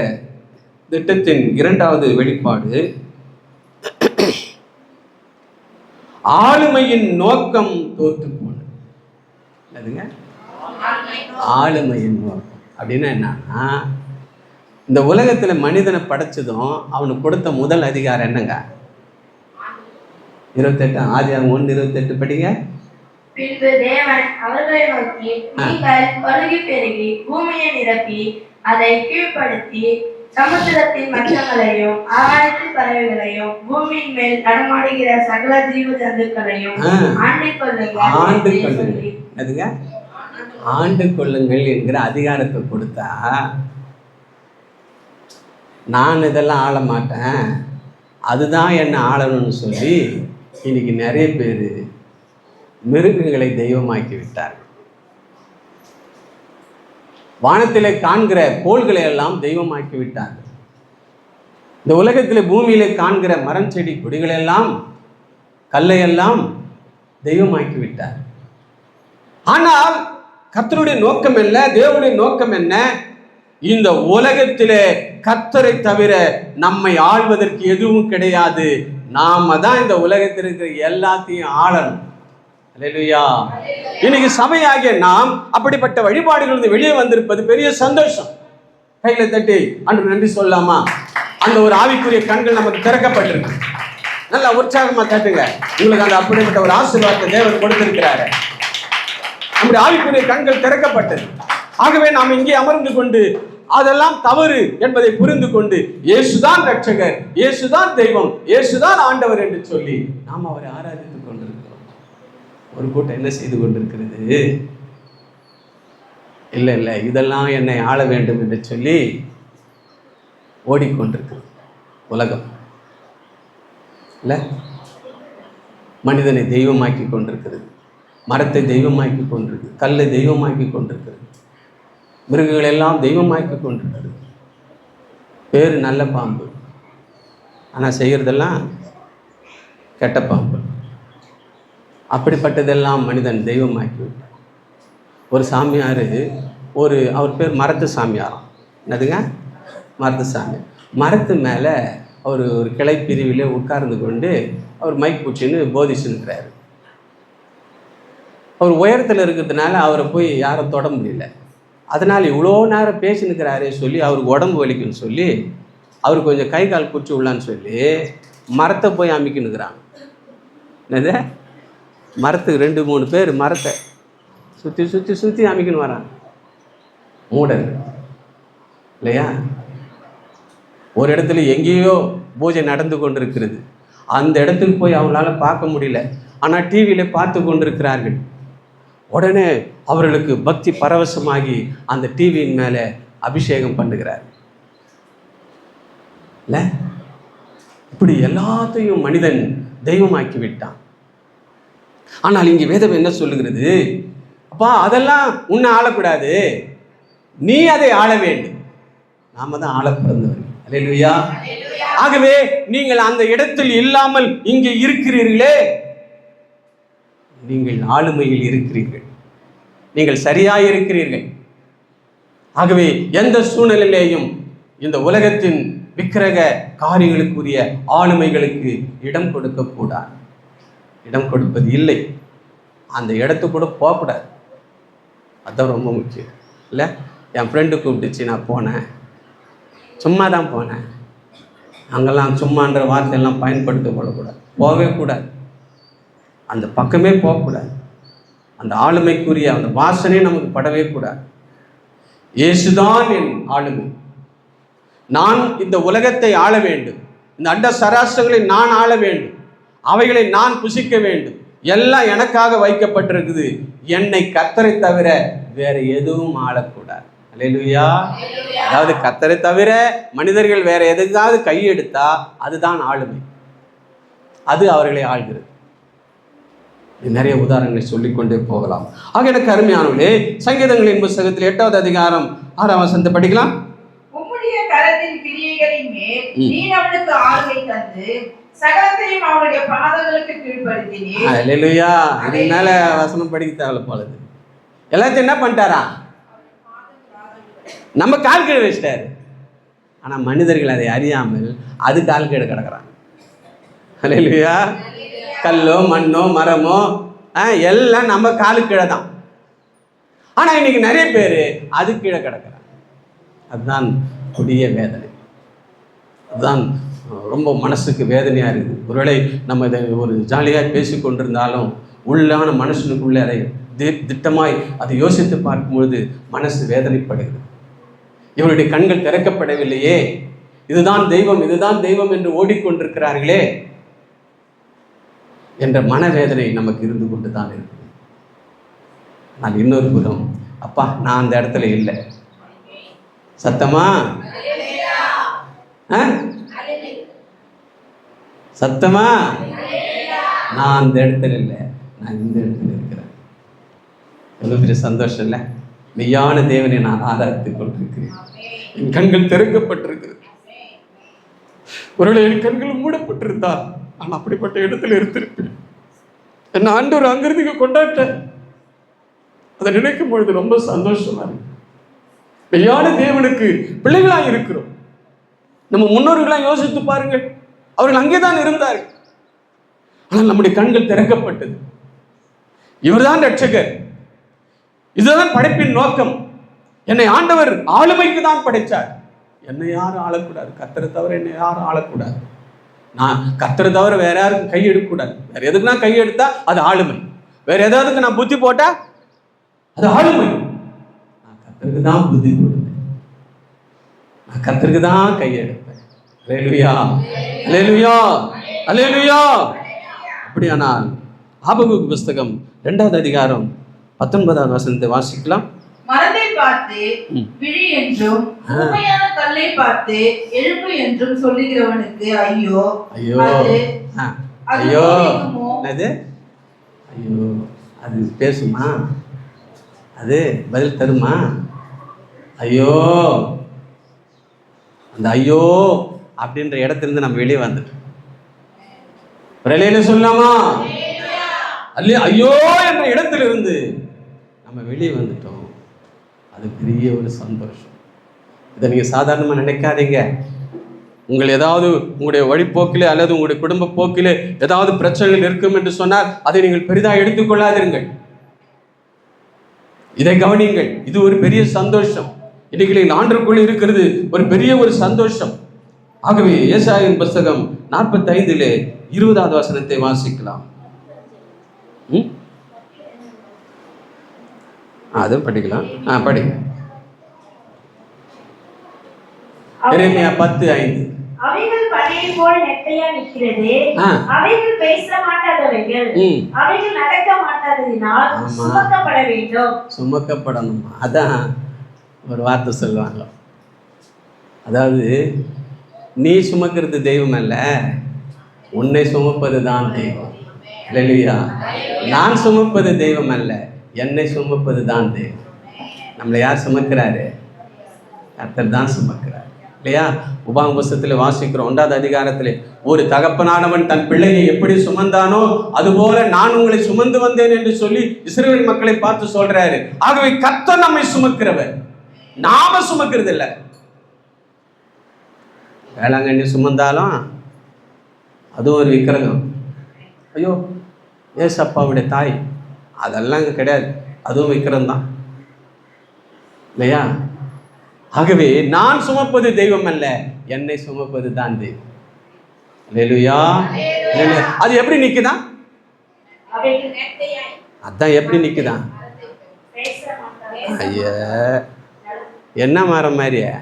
திட்டத்தின் இரண்டாவது வெளிப்பாடு, ஆளுமையின் நோக்கம் தோற்று போனது. என்னதுங்க ஆளுமையின் நோக்கம்? அப்படின்னா என்னன்னா, இந்த உலகத்துல மனிதனை படைச்சதும் அவனுக்கு கொடுத்த முதல் அதிகாரம் என்னங்க? 28 ஆதியாகமம் 1:28 படிங்க. பின்பு தேவன் அவர்களை நோக்கி, நீங்கள் பலுகி பெருகி பூமியை நிரப்பி அதை கீழ்ப்படுத்தி சமுத்திரத்தின் மச்சங்களையும் ஆகாயத்து பறவைகளையும் பூமியின் மேல் நடமாடுகிற சகல ஜீவ ஜந்துக்களையும் ஆண்டு கொள்ளுங்கள். அதுங்க ஆண்டு கொள்ளுங்கள் என்கிற அதிகாரத்தை கொடுத்தா, நான் இதெல்லாம் ஆள மாட்டேன், அதுதான் என்னை ஆளணும்னு சொல்லி இன்னைக்கு நிறைய பேர் மிருகங்களை தெய்வமாக்கி விட்டார்கள். வானத்திலே காண்கிற கோள்களை எல்லாம் தெய்வமாக்கி விட்டார்கள். இந்த உலகத்திலே பூமியிலே காண்கிற மரம் செடி கொடிகளெல்லாம் கல்லையெல்லாம் தெய்வமாக்கி விட்டார். ஆனால் கர்த்தருடைய நோக்கம் என்ன? தேவனுடைய நோக்கம் என்ன? இந்த உலகத்திலே கர்த்தரை தவிர நம்மை ஆள்வதற்கு எதுவும் கிடையாது. நாம தான் இந்த உலகத்தில் இருக்கிற எல்லாத்தையும் ஆளணும். அல்லேலூயா. இன்னைக்கு சபையாகிய நாம் அப்படிப்பட்ட வழிபாடுகள் வெளியே வந்திருப்பது பெரிய சந்தோஷம். கையில தட்டி அன்று நன்றி சொல்லலாமா? அந்த ஒரு ஆவிக்குரிய கண்கள் நமக்கு திறக்கப்பட்டிருக்கு. நல்லா உற்சாகமா தட்டுங்க. உங்களுக்கு அந்த அப்படிப்பட்ட ஒரு ஆசீர்வாதத்தை தேவன் கொடுத்திருக்கிறாரு. நம்முடைய ஆவிக்குரிய கண்கள் திறக்கப்பட்டது. ஆகவே நாம் இங்கே அமர்ந்து கொண்டு அதெல்லாம் தவறு என்பதை புரிந்து கொண்டு இயேசுதான் ரட்சகர், இயேசுதான் தெய்வம், இயேசுதான் ஆண்டவர் என்று சொல்லி நாம் அவரை ஆராதித்துக் கொண்டிருக்கிறோம். ஒரு கூட்டம் என்ன செய்து கொண்டிருக்கிறது? இல்லை இல்லை இதெல்லாம் என்னை ஆள வேண்டும் என்று சொல்லி ஓடிக்கொண்டிருக்கிறது உலகம். இல்லை, மனிதனை தெய்வமாக்கி கொண்டிருக்கிறது, மரத்தை தெய்வமாக்கி கொண்டிருக்கிறது, கல்லை தெய்வமாக்கி கொண்டிருக்கிறது, மிருகங்கள் எல்லாம் தெய்வமாக்கி கொண்டிருக்கிறது. பேர் நல்ல பாம்பு, ஆனால் செய்கிறதெல்லாம் கெட்ட பாம்பு. அப்படிப்பட்டதெல்லாம் மனிதன் தெய்வமாக்கி விட்டார். ஒரு சாமியார், அவர் பேர் மரத்து சாமியாரம். என்னதுங்க? மரத்து சாமியார். மரத்து மேலே அவர் ஒரு கிளை பிரிவிலே உட்கார்ந்து கொண்டு அவர் மைக் பூச்சின்னு போதிச்சுன்னுக்கிறாரு. அவர் உயரத்தில் இருக்கிறதுனால அவரை போய் யாரும் தொட முடியல. அதனால் இவ்வளோ நேரம் பேசினுக்கிறாரே சொல்லி அவருக்கு உடம்பு வலிக்குன்னு சொல்லி அவருக்கு கொஞ்சம் கை கால் பிடிச்சி விடலான்னு சொல்லி மரத்தை போய் அமைக்கினுக்கிறாங்க. என்னது? மரத்துக்கு 2-3 பேர் மரத்தை சுற்றி சுற்றி சுற்றி அமைக்கணும் வராங்க. மூடல் இல்லையா? ஒரு இடத்துல எங்கேயோ பூஜை நடந்து கொண்டிருக்கிறது, அந்த இடத்துக்கு போய் அவங்களால பார்க்க முடியல, ஆனால் டிவியில் பார்த்து கொண்டிருக்கிறார்கள். உடனே அவர்களுக்கு பக்தி பரவசமாகி அந்த டிவியின் மேலே அபிஷேகம் பண்ணுகிறார். இல்ல, இப்படி எல்லாத்தையும் மனிதன் தெய்வமாக்கி விட்டான். ஆனால் இங்கே வேதம் என்ன சொல்லுகிறது? அப்பா அதெல்லாம் உன்னை ஆளக்கூடாது, நீ அதை ஆள வேண்டும். நாம தான் ஆள பிறந்தவர்கள். அல்லேலூயா. ஆகவே நீங்கள் அந்த இடத்தில் இல்லாமல் இங்கே இருக்கிறீர்களே, நீங்கள் ஆளுமையில் இருக்கிறீர்கள், நீங்கள் சரியாய் இருக்கிறீர்கள். ஆகவே எந்த சூழ்நிலையிலேயும் இந்த உலகத்தின் விக்கிரக காரியங்களுக்குரிய ஆளுமைகளுக்கு இடம் கொடுக்கக்கூடாது. இடம் கொடுப்பது இல்லை, அந்த இடத்துக்கு கூட போகக்கூடாது. அதுதான் ரொம்ப முக்கியம். இல்லை, என் ஃப்ரெண்டு கூப்பிட்டுச்சு, நான் போனேன், சும்மா தான் போனேன். அங்கெல்லாம் சும்மான்ற வார்த்தையெல்லாம் பயன்படுத்தப்படக்கூடாது, போகவே கூடாது, அந்த பக்கமே போகக்கூடாது. அந்த ஆளுமைக்குரிய அந்த வாசனை நமக்கு படவே கூடாது. இயேசுதான் என் ஆளுமை, நான் இந்த உலகத்தை ஆள வேண்டும், இந்த அண்ட சராசரங்களை நான் ஆள வேண்டும், அவைகளை நான் புசிக்க வேண்டும், எல்லாம் எனக்காக வைக்கப்பட்டிருக்குது, என்னை கர்த்தரை தவிர வேற எதுவும் ஆளக்கூடாது. அல்லேலூயா. அதாவது கர்த்தரை தவிர மனிதர்கள் வேற எதுக்காவது கையெடுத்தா அதுதான் ஆளுமை, அது அவர்களை ஆள்கிறது. நிறைய உதாரணங்களை சொல்லிக்கொண்டே போகலாம். ஆக எனக்கு அருமையானவர்களே, சங்கீதங்களின் புத்தகத்தில் 8வது அதிகாரம் 6ஆம் வசனத்தை படிக்கலாம். உம்முடைய கரத்தின் கிரியைகளின் மேல் நீர் அவனுக்கு ஆளுகை தந்து சகலத்தையும் அவனுடைய பாதங்களுக்கு கீழ்ப்படுத்தினீர். அல்லேலூயா. இதுக்கு மேல வசனம் படிக்க தேவையில்ல போலது. எல்லாத்தையும் என்ன பண்ணிட்டாரா? நம்ம கால் கீழே வச்சிட்டாரு. ஆனா மனிதர்கள் அதை அறியாமல் அது கால் கீழே கிடக்குறாங்க. அல்லேலூயா. கல்லோ மண்ணோ மரமோ எல்லாம் நம்ம காலு கீழே தான். ஆனா இன்னைக்கு நிறைய பேர் அது கீழே கிடக்குறாங்க. அதுதான் கொடிய வேதனை. அதுதான் ரொம்ப மனசுக்கு வேதனையா இருக்குது. ஒருவேளை நம்ம இதை ஒரு ஜாலியாக பேசி கொண்டிருந்தாலும் உள்ளான மனுஷனுக்குள்ளே அதை திட்டமாய் அதை யோசித்து பார்க்கும்பொழுது மனசு வேதனைப்படுகிறது. இவருடைய கண்கள் திறக்கப்படவில்லையே, இதுதான் தெய்வம், இதுதான் தெய்வம் என்று ஓடிக்கொண்டிருக்கிறார்களே என்ற மனவேதனை நமக்கு இருந்து கொண்டு தான் இருக்குது. நான் இன்னொரு புறம், அப்பா நான் அந்த இடத்துல இல்லை. சத்தமா சத்தமா, நான் அந்த இடத்துல இல்லை, நான் இந்த இடத்துல இருக்கிறேன். எவ்வளவு பெரிய சந்தோஷம் இல்லை? மெய்யான தேவனை நான் ஆராதித்துக் கொண்டிருக்கிறேன். என் கண்கள் திறக்கப்பட்டிருக்கிறது. ஒருவேளை என் கண்கள் மூடப்பட்டிருந்தால் நான் அப்படிப்பட்ட இடத்துல இருந்திருப்பேன். என்ன ஆண்டவர் அங்கிருந்து கொண்டாட்ட அதை நினைக்கும் பொழுது ரொம்ப சந்தோஷமா இருக்கு. மெய்யான தேவனுக்கு பிள்ளைகளாக இருக்கிறோம். நம்ம முன்னோர்களாக யோசித்து பாருங்கள், அவர்கள் அங்கேதான் இருந்தார்கள். ஆனால் நம்முடைய கண்கள் திறக்கப்பட்டது. இவர்தான் ரட்சகர், இதுதான் படைப்பின் நோக்கம். என்னை ஆண்டவர் ஆளுமைக்கு தான் படைச்சார். என்னை யாரும் ஆளக்கூடாது, கர்த்தரை தவிர என்னை யாரும் ஆளக்கூடாது. நான் கர்த்தரை தவிர வேற யாருக்கும் கை எடுக்கக்கூடாது. வேற எதுக்குன்னா கை எடுத்தா அது ஆளுமை, வேற ஏதாவதுக்கு நான் புத்தி போட்டா அது ஆளுமை. நான் கர்த்தருக்கு தான் புத்தி போடுவேன், நான் கர்த்தருக்கு தான் கை எடுப்பேன். அல்லேலூயா, அல்லேலூயா, அல்லேலூயா. அப்படியானால் ஆபகுக்கு புஸ்தகம் 2வது அதிகாரம் 19வது வசனத்தை வாசிக்கலாம். மரத்தை பார்த்து விழி என்றும் உண்மையான கல்லை பார்த்து எழுப்பு என்றும் சொல்லுகிறவனுக்கு ஐயோ, ஐயோ, ஐயோ. என்னது ஐயோ? அது பேசுமா? அது பதில் தருமா? ஐயோ, அந்த ஐயோ அப்படின்ற இடத்திலிருந்து நம்ம வெளியே வந்துட்டோம். சொல்லலாமா? அல்ல, ஐயோ என்ற இடத்திலிருந்து நம்ம வெளியே வந்துட்டோம். அது பெரிய ஒரு சந்தோஷம். இதை நீங்க சாதாரணமா நினைக்காதீங்க. உங்கள் ஏதாவது உங்களுடைய வழிப்போக்கிலே அல்லது உங்களுடைய குடும்ப போக்கிலே ஏதாவது பிரச்சனைகள் இருக்கும் என்று சொன்னால் அதை நீங்கள் பெரிதாக எடுத்துக்கொள்ளாதீர்கள். இதை கவனியுங்கள். இது ஒரு பெரிய சந்தோஷம். இன்னைக்கு ஆண்டருக்குள் இருக்கிறது ஒரு பெரிய ஒரு சந்தோஷம். ஆகவே ஏசாயாவின் புத்தகம் 45 20வது வசனத்தை வாசிக்கலாம். அதுவும் படிக்கலாம். படிங்க. எரேமியா 10:5. அவைகள் பனையை போல் நெட்டையா நிற்கிறது, அவைகள் பேச மாட்டாதவைகள், அவைகள் நடக்க மாட்டாததினால் சுமக்கப்பட வேண்டும். சுமக்கப்படணும். அதான் ஒரு வார்த்தை சொல்லுவாங்க. அதாவது நீ சுமக்கிறது தெய்வம் அல்ல, உன்னை சுமப்பது தான் தெய்வம். அல்லேலூயா. நான் சுமப்பது தெய்வம் அல்ல, என்னை சுமப்பது தான் தெய்வம். நம்மளை யார் சுமக்கிறாரு? கர்த்தர் தான் சுமக்கிறார், இல்லையா? உபாகம புத்தகத்தில் வாசிக்கிறோம் 1வது அதிகாரத்தில், ஒரு தகப்பனானவன் தன் பிள்ளையை எப்படி சுமந்தானோ அதுபோல நான் உங்களை சுமந்து வந்தேன் என்று சொல்லி இஸ்ரவேல் மக்களை பார்த்து சொல்றாரு. ஆகவே கர்த்தர் நம்மை சுமக்கிறவர், நாம சுமக்கிறது இல்லை. வேளாங்கண்ணி சுமந்தாலும் அது ஒரு விக்கிரகம். ஐயோ, ஏசப்பாவுடைய தாய், அதெல்லாம் இங்கே கிடையாது, அதுவும் விக்கிரம் தான், இல்லையா? ஆகவே நான் சுமப்பது தெய்வம் அல்ல, என்னை சுமப்பது தான் தெய்வம். அல்லேலூயா. அது எப்படி நிக்குதா? அதான் எப்படி நிக்குதா? ஐயா, என்ன மரம் மாதிரியா?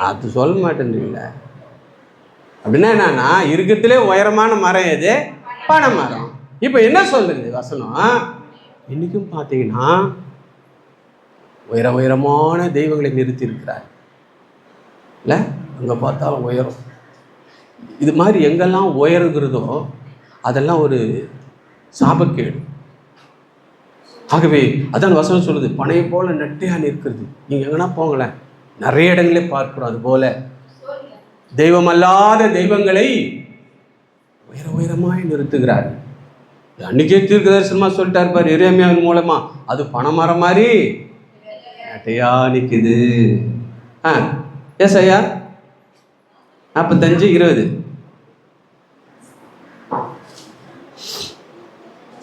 அது சொல்ல மாட்டேன்றீங்களா? அப்படின்னா என்னன்னா, இருக்கிறதுலே உயரமான மரம் எது? பனை மரம். இப்போ என்ன சொல்றது வசனம்? இன்னைக்கும் பார்த்தீங்கன்னா உயரமான தெய்வங்களை நிறுத்தி இருக்கிறார் இல்லை? அங்கே பார்த்தாலும் உயரம். இது மாதிரி எங்கெல்லாம் உயருகிறதோ அதெல்லாம் ஒரு சாபக்கேடு. ஆகவே அதான் வசனம் சொல்லுது, பனையை போல நெட்டையா நிற்கிறது. நீங்கள் எங்கன்னா போங்களேன், நிறைய இடங்களே பார்க்கிறோம். அது போல தெய்வம் அல்லாத தெய்வங்களை உயரமாய் நிறுத்துகிறார். அன்னைக்கே தீர்க்கதரிசனமா சொல்லிட்டார் பாரு எரேமியாவின் மூலமா, அது பனைமரம் மாதிரி நெட்டையா நிற்குது. ஏசாயா 45:20.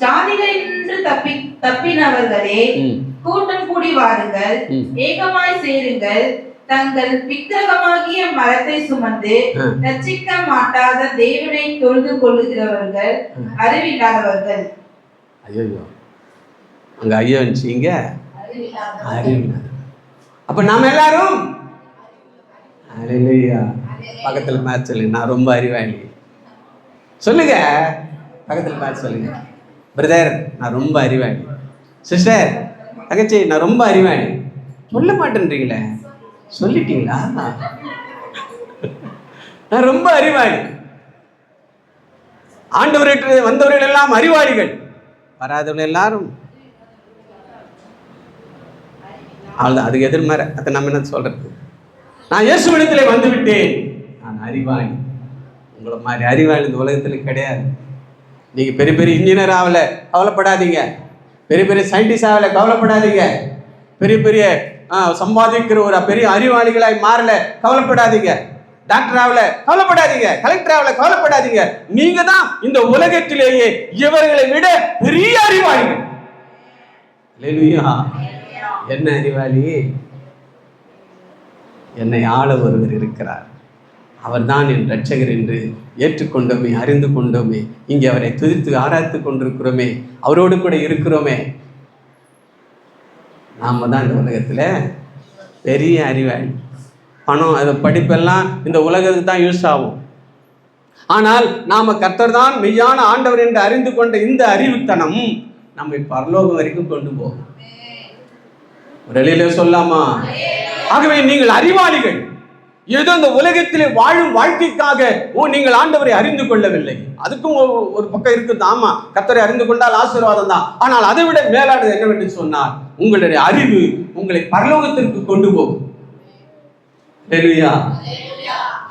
ஜாதிகளினின்று தப்பினவர்களே கூட்டம் கூடி வாருங்கள், ஏகமாய் சேருங்கள். தங்கள் விக்கிரகமாகிய மரத்தை சுமந்து ரட்சிக்க மாட்டாத தேவனை தொழுது கொள்ளுகிறவர்கள் அறிவில்லாதவர்கள். ஐயோ, அங்க ஐயோ இங்க அறிவில்லாத. அப்ப நாம எல்லாரும் பக்கத்துல மேட்ச் சொல்லுங்க, நான் ரொம்ப அறிவாளி சொல்லுங்க. பக்கத்துல மேட்ச் சொல்லுங்க, பிரதர் நான் ரொம்ப அறிவாளி, சிஸ்டர் தங்கச்சி நான் ரொம்ப அறிவாளி. சொல்ல மாட்டேன்றீங்களே, சொல்லிட்டீங்களா? நான் ரொம்ப அறிவாளி. ஆண்டவர்கிட்ட வந்தவர்கள் எல்லாம் அறிவாளிகள், வராதவர்கள் எல்லாரும் அவ்வளோதான். அதுக்கு எதிர்மறை. அதை நம்ம என்ன சொல்றது? நான் இயேசுவிடத்திலே வந்து விட்டேன், நான் அறிவாளி. உங்களை மாதிரி அறிவாளி இந்த உலகத்தில் கிடையாது. நீங்க பெரிய பெரிய இன்ஜினியர் ஆகல, கவலைப்படாதீங்க. பெரிய பெரிய சயின்டிஸ்ட் ஆகல, கவலைப்படாதீங்க. பெரிய பெரிய சம்பாதிக்கிற ஒரு பெரிய அறிவாளிகளாய் மாறல, கவலைப்படாதீங்க. டாக்டர் ஆகல, கவலைப்படாதீங்க. கலெக்டர் ஆகல, கவலைப்படாதீங்க. நீங்க தான் இந்த உலகத்திலேயே இவர்களை விட பெரிய அறிவாளிகள். என்ன அறிவாளி? என்னை ஆள ஒருவர் இருக்கிறார், அவர்தான் என் ரட்சகர் என்று ஏற்றுக்கொண்டோமே, அறிந்து கொண்டோமே, இங்கே அவரை துதித்து ஆராய்த்து கொண்டிருக்கிறோமே, அவரோடு கூட இருக்கிறோமே. நாம தான் இந்த உலகத்துல பெரிய அறிவாளி. பணம், அது படிப்பெல்லாம் இந்த உலகத்துக்கு தான் யூஸ் ஆகும். ஆனால் நாம கர்த்தர் தான் மெய்யான ஆண்டவர் என்று அறிந்து கொண்ட இந்த அறிவுத்தனம் நம்மை பரலோகம் வரைக்கும் கொண்டு போகும். ஒரு வெளியில சொல்லாமா? ஆகவே நீங்கள் அறிவாளிகள். ஏதோ இந்த உலகத்திலே வாழும் வாழ்க்கைக்காக நீங்கள் ஆண்டவரை அறிந்து கொள்ளவில்லை. அதுக்கும் ஒரு பக்கம் இருக்குது. ஆமா, கர்த்தரை அறிந்து கொண்டால் ஆசீர்வாதம் தான். ஆனால் அதை விட மேலானது என்னவென்று சொன்னார், உங்களுடைய அறிவு உங்களை பரலோகத்திற்கு கொண்டு போகும்.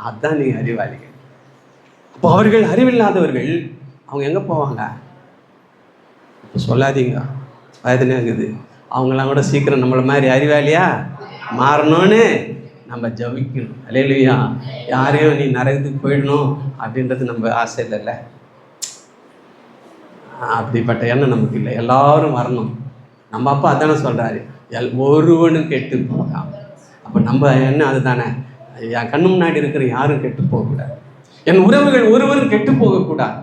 அதான் நீங்க அறிவாளிகள். அப்போ அவர்கள் அறிவில்லாதவர்கள், அவங்க எங்க போவாங்க? சொல்லாதீங்க, வயதுனே இருக்குது. அவங்களாம் கூட சீக்கிரம் நம்மள மாதிரி அறிவாளியா மாறணும்னு நம்ம ஜபிக்கணும். அல்லேலூயா. யாரையும் நீ நரகத்துக்கு போயிடணும் அப்படின்றது நம்ம ஆசை இல்லைல்ல. அப்படிப்பட்ட எண்ணம் நமக்கு இல்லை. எல்லாரும் வரணும். நம்ம அப்பா அதானே சொல்றாரு, ஒருவனும் கெட்டு போகாம. அப்போ நம்ம எண்ணம் அதுதானே. என் கண்ணு முன்னாடி இருக்கிற யாரும் கெட்டு போகக்கூடாது, என் உறவுகள் ஒருவரும் கெட்டு போகக்கூடாது.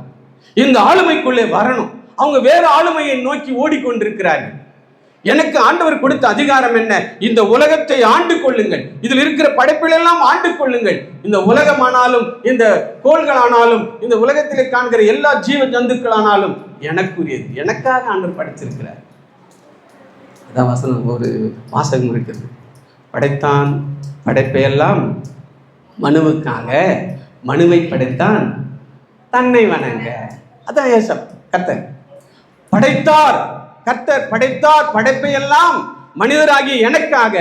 இந்த ஆளுமைக்குள்ளே வரணும். அவங்க வேற ஆளுமையை நோக்கி ஓடிக்கொண்டிருக்கிறார்கள். எனக்கு ஆண்டவர் கொடுத்த அதிகாரம் என்ன? இந்த உலகத்தை ஆண்டு கொள்ளுங்கள், இதில் இருக்கிற படைப்புகளெல்லாம் ஆண்டு கொள்ளுங்கள். இந்த உலகமானாலும் இந்த கோள்களானாலும் இந்த உலகத்திலே காண்கிற எல்லா ஜீவ ஜந்துக்களானாலும் எனக்குரியது, எனக்காக ஆண்டவர் படைத்திருக்கிறார். அதான் வசனம், ஒரு வாசகம் இருக்கிறது, படைத்தான் படைப்பையெல்லாம் மனுவுக்காக, மனுவை படைத்தான் தன்னை வணங்க. அதான் ஏசப் கர்த்தர் படைத்தார். கர்த்தர் படைத்தார் படைப்பையெல்லாம் மனிதராகிய எனக்காக.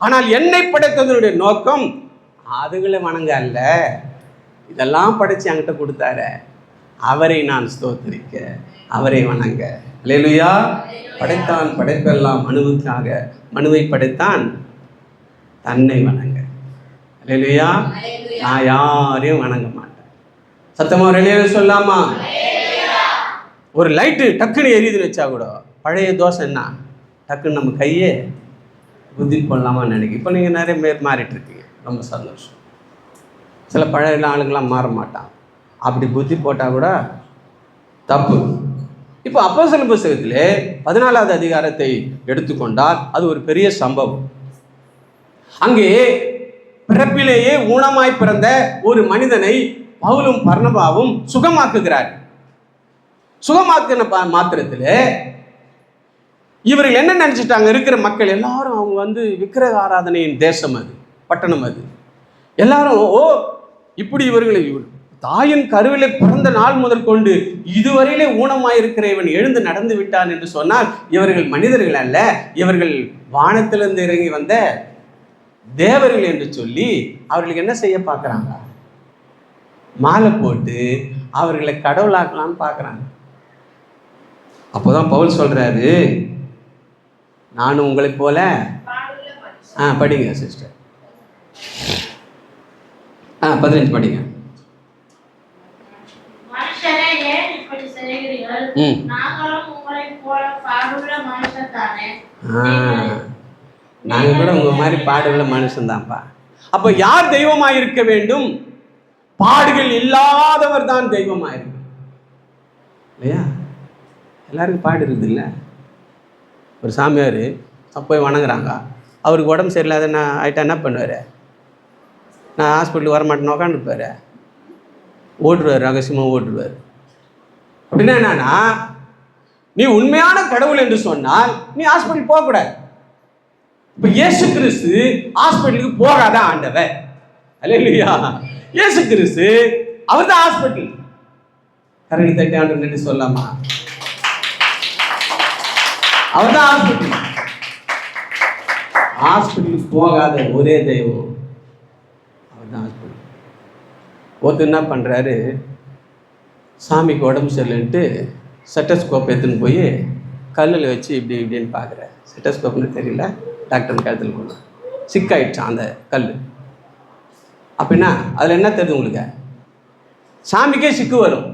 ஆனால் என்னை படைத்ததனுடைய நோக்கம் அதுகளை வணங்க அல்ல. இதெல்லாம் படைச்சு என்கிட்ட கொடுத்தாரு, அவரை நான் ஸ்தோத்திரிக்க, அவரை வணங்க. அல்லேலூயா. படைத்தான் படைப்பெல்லாம் மனுவுக்காக, மனுவை படைத்தான் தன்னை வணங்க. அல்லேலூயா. நான் யாரையும் வணங்க மாட்டேன். சத்தமா ரெடியாக சொல்லாமா? ஒரு லைட்டு டக்குன்னு எரியுதுன்னு வச்சா கூட, பழைய தோசை என்ன டக்குன்னு நம்ம கையே புத்தி போடலாமான்னு நினைக்க. இப்போ நீங்கள் நிறைய பேர் மாறிட்டு இருக்கீங்க, ரொம்ப சந்தோஷம். சில பழைய ஆளுங்களாம் மாற மாட்டான், அப்படி புத்தி போட்டால் கூட தப்பு. இப்போ அப்போஸ்தலர் புத்தகத்திலே 14வது அதிகாரத்தை எடுத்துக்கொண்டால் அது ஒரு பெரிய சம்பவம். அங்கே பிறப்பிலேயே ஊனமாய் பிறந்த ஒரு மனிதனை பவுலும் பர்னபாவும் சுகமாக்குகிறார். சுகமாக்கின மாத்திரத்தில் இவர்கள் என்ன நினைச்சிட்டாங்க, இருக்கிற மக்கள் எல்லாரும் அவங்க வந்து விக்கிரக ஆராதனையின் தேசம் அது, பட்டணம் அது. எல்லாரும் ஓ இப்படி இவர்களை தாயின் கருவிலே பிறந்த நாள் முதல் கொண்டு இதுவரையிலே ஊனமாயிருக்கிற இவன் எழுந்து நடந்து விட்டான் என்று சொன்னால் இவர்கள் மனிதர்கள் அல்ல, இவர்கள் வானத்திலிருந்து இறங்கி வந்த தேவர்கள் என்று சொல்லி அவர்களுக்கு என்ன செய்ய பார்க்குறாங்க, மாலை போட்டு அவர்களை கடவுளாக்கலான்னு பார்க்குறாங்க. அப்போதான் பவுல் சொல்றாரு, நானும் உங்களை போல படிங்க சிஸ்டர் 15 படிங்க. மனுஷரே ஏன் இப்படி செய்கிறீர்கள்? நாங்களும் உங்களைப் போல பாடுள்ள மனுஷன் தானே. நாங்கள் கூட உங்க மாதிரி பாடுள்ள மனுஷன் தான்ப்பா. அப்ப யார் தெய்வமாய் இருக்க வேண்டும்? பாடுகள் இல்லாதவர் தான் தெய்வமாய் இருக்கு இல்லையா? எல்லாருக்கும் பாடு இருக்குது இல்லை? ஒரு சாமியார் போய் வணங்குறாங்க, அவருக்கு உடம்பு சரியில்லாத நான் ஆகிட்டா என்ன பண்ணுவார்? நான் ஹாஸ்பிட்டலுக்கு வரமாட்டேன்னு உட்காந்துருப்பார், ஓட்டுருவார், ரகசியமாக ஓட்டுருவார். அப்படின்னா என்னன்னா, நீ உண்மையான கடவுள் என்று சொன்னால் நீ ஹாஸ்பிட்டல் போகக்கூடாது. இப்போ இயேசு கிறிஸ்து ஹாஸ்பிட்டலுக்கு போகாத ஆண்டவர் அல்லேலூயா. இயேசு கிறிஸ்து அவர் தான் ஹாஸ்பிட்டல். கரடி தட்டி ஆண்டவர் நன்றி சொல்லாமா? அவர் தான் ஹாஸ்பிட்டல். ஹாஸ்பிட்டலுக்கு போகாத ஒரே தெய்வம் அவர் தான் ஹாஸ்பிட்டல். ஒருத்தர் என்ன பண்ணுறாரு, சாமிக்கு உடம்பு சரியில்லைன்ட்டு செட்டஸ்கோப் எடுத்துன்னு போய் கல்லில் வச்சு இப்படி இப்படின்னு பார்க்குறாரு. செட்டஸ்கோப்னு தெரியல, டாக்டர் கழுத்தில் போன சிக்காயிடுச்சான் அந்த கல். அப்படின்னா அதில் என்ன தெரியுது உங்களுக்கு? சாமிக்கே சிக்கு வரும்,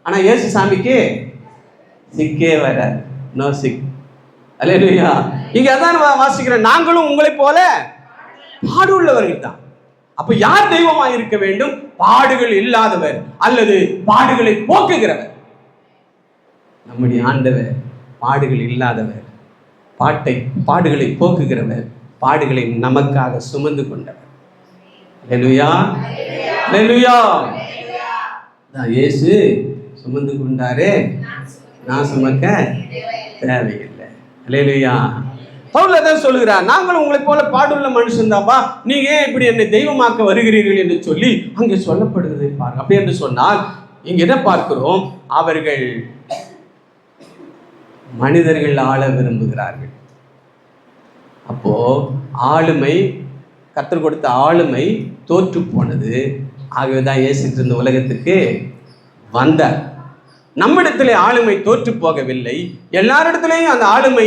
ஆனால் இயேசு சாமிக்கு சிக்கே வராது. No sick. அல்லேலூயா. இங்கே அதான் வாசிக்கிறேன், நாங்களும் உங்களை போல பாடு உள்ளவர்கள் தான். அப்ப யார் தெய்வமாக இருக்க வேண்டும்? பாடுகள் இல்லாதவர் அல்லது பாடுகளை போக்குகிறவர். நம்முடைய ஆண்டவர் பாடுகள் இல்லாதவர், பாடுகளை போக்குகிறவர், பாடுகளை நமக்காக சுமந்து கொண்டவர். அல்லேலூயா, அல்லேலூயா. தான் இயேசு சுமந்து கொண்டாரே, நான் சுமக்க தேவையில்லை. அல்லேலூயா. பவுல் அதான் சொல்லுகிறார், நாங்களும் உங்களை போல பாடுள்ள மனுஷன் தாப்பா, நீங்க ஏன் இப்படி என்னை தெய்வமாக்க வருகிறீர்கள் என்று சொல்லி அங்கே சொல்லப்படுவதை பாருங்க. அப்படி என்று சொன்னால் இங்க என்ன பார்க்கிறோம்? அவர்கள் மனிதர்கள் ஆள விரும்புகிறார்கள். அப்போ ஆளுமை, கர்த்தர் கொடுத்த ஆளுமை தோற்று போனது. ஆகவேதான் இயேசு இந்த உலகத்துக்கு வந்தார். நம்மிடத்திலே ஆளுமை தோற்று போகவில்லை, எல்லாரிடத்திலேயும் அந்த ஆளுமை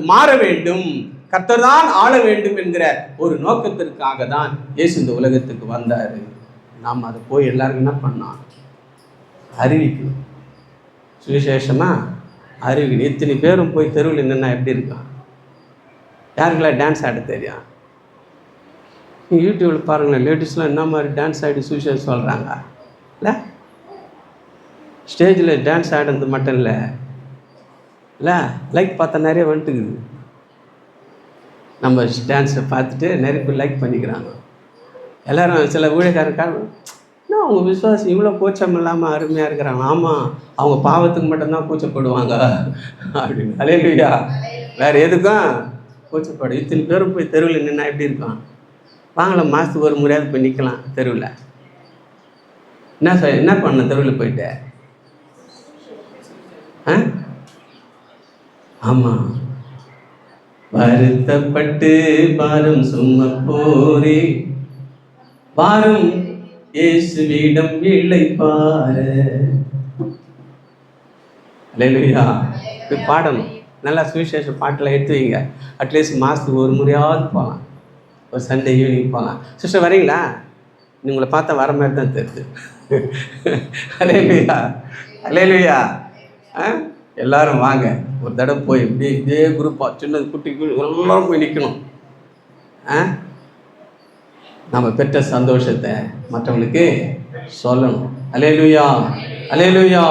மாற வேண்டும், கர்த்தர் தான் ஆள வேண்டும் என்கிற ஒரு நோக்கத்திற்காக தான் இயேசு இந்த உலகத்துக்கு வந்தார். நாம் அதை போய் எல்லாருக்கும் என்ன பண்ணோம்? அறிவிக்கணும். சுவிசேஷமா அறிவிக்கணும். இத்தனை பேரும் போய் தெருவில் என்னென்ன எப்படி இருக்கான்? யாருக்கெல்லாம் டான்ஸ் ஆட தெரியும்? யூடியூப்பில் பாருங்களேன், லேடிஸ்லாம் என்ன மாதிரி டான்ஸ் ஆடி சுவிசேஷம் சொல்கிறாங்க இல்லை? ஸ்டேஜில் டான்ஸ் ஆடுறது மட்டும் இல்லை, லைக் பார்த்தா நிறைய வந்துட்டுக்குது. நம்ம டான்ஸை பார்த்துட்டு நிறைய பேர் லைக் பண்ணிக்கிறாங்க. எல்லோரும் சில ஊழியக்காரங்க, இன்னும் அவங்க விசுவாசம் இவ்வளோ கூச்சம் இல்லாமல் அருமையாக இருக்கிறாங்க. ஆமாம், அவங்க பாவத்துக்கு மட்டும்தான் கூச்சப்படுவாங்க அப்படின்னு. அல்லேலூயா. வேறு எதுக்கும் கூச்சப்படும். இத்தனை பேரும் போய் தெருவில் நின்னா எப்படி இருக்கும்? வாங்கல, மாதத்துக்கு ஒரு முறையாவது போய் நிற்கலாம் தெருவில். என்ன பண்ண தெருவில் போயிட்டு? ஆமா, வருத்தப்பட்டு பாரம் சும போரே, பாரம் இயேசுவிடம் இளைப்பாற. அல்லேலூயா. போய் பாடணும். நல்லா சுவிசேஷ பாட்டில் எடுத்து வைங்க. அட்லீஸ்ட் மாதத்துக்கு ஒரு முறையாவது போகலாம், ஒரு சண்டே ஈவினிங் போகலாம். சிஸ்டர் வரீங்களா? உங்களை பார்த்தா வர மாதிரி தான் தெரியுது. அல்லேலூயா, அல்லேலூயா. எல்லாரும் வாங்க, ஒரு தடவை போய் இப்படி இதே குரூப்பாக சின்னது குட்டி எல்லாரும் போய் நிற்கணும். நம்ம பெற்ற சந்தோஷத்தை மற்றவங்களுக்கு சொல்லணும். அல்லேலூயா, அல்லேலூயா.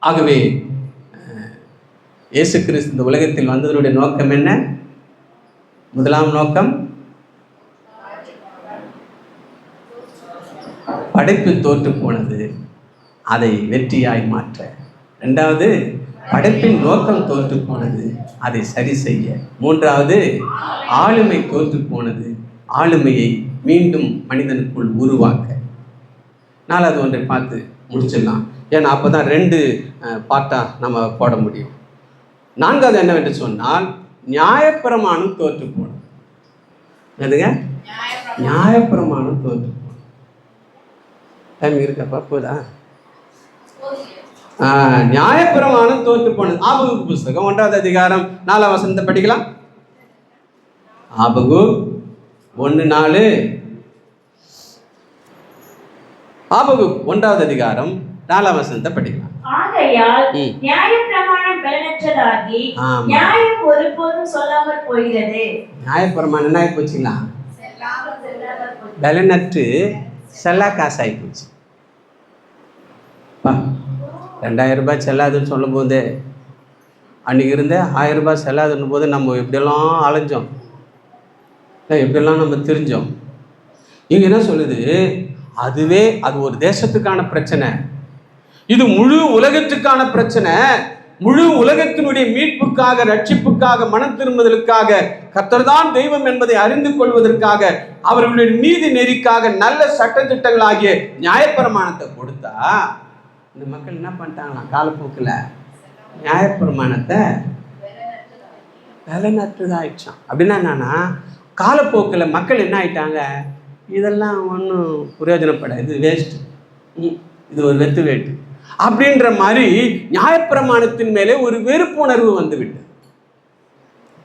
ஆகவே இயேசு கிறிஸ்து இந்த உலகத்தில் வந்ததனுடைய நோக்கம் என்ன? முதலாம் நோக்கம் படைப்பு தோற்று போனது, அதை வெற்றியாய் மாற்ற ரெண்டாவது, படைப்பின் நோக்கம் தோற்று போனது, அதை சரி செய்ய. மூன்றாவது, ஆளுமை தோற்று போனது, ஆளுமையை மீண்டும் மனிதனுக்குள் உருவாக்க. நாலாவது ஒன்றை பார்த்து முடிச்சிடலாம், ஏன்னா அப்போதான் 2 பார்ட்டாக நம்ம போட முடியும். நான்காவது என்னவென்று சொன்னால், நியாயப்பிரமாணம் தோற்று போனது. எதுங்க? நியாயப்பிரமாணம் தோற்று போனது. டைம் இருக்கப்பா? போதா? நியாயப்பிரமாணம் தோற்று போனது. ஆபகு புஸ்தகம் 1வது அதிகாரம் 4ஆம் வசனத்தை படிக்கலாம். ஆபகு 1:4. ஆபகு 1வது அதிகாரம் 4ஆம் வசனத்தை படிக்கலாம். ஆகையால் நியாயப்பிரமாணம் பலனற்றதாகி நியாயம் ஒருபோதும் சொல்லாமல் போகிறது. நியாயப்பிரமாணம் என்ன ஆகி போச்சுங்களா? பலனற்று செல்லா காசாகி போச்சு. 2000 ரூபாய் செல்லாதுன்னு சொல்லும் போது, அன்றைக்கி இருந்த 1000 ரூபாய் செல்லாதுன்னும் போது நம்ம எப்படியெல்லாம் அலைஞ்சோம், எப்படியெல்லாம் நம்ம தெரிஞ்சோம். இங்கே என்ன சொல்லுது? அதுவே அது ஒரு தேசத்துக்கான பிரச்சனை, இது முழு உலகத்துக்கான பிரச்சனை. முழு உலகத்தினுடைய மீட்புக்காக, ரட்சிப்புக்காக, மனம் திரும்புதலுக்காக, கர்த்தர்தான் தெய்வம் என்பதை அறிந்து கொள்வதற்காக, அவர்களுடைய நீதி நெறிக்காக நல்ல சட்டத்திட்டங்களாகிய நியாயப்பிரமாணத்தை கொடுத்தா, இந்த மக்கள் என்ன பண்ணிட்டாங்களாம்? காலப்போக்கில் நியாயப்பிரமாணத்தை பலனற்றதாயிடுச்சான். அப்படின்னா என்னன்னா, காலப்போக்கில் மக்கள் என்ன ஆயிட்டாங்க? இதெல்லாம் ஒன்றும் பிரயோஜனப்படாது, இது வேஸ்ட், இது ஒரு வெத்து வேட்டு அப்படின்ற மாதிரி நியாயப்பிரமாணத்தின் மேலே ஒரு வெறுப்புணர்வு வந்துவிட்டு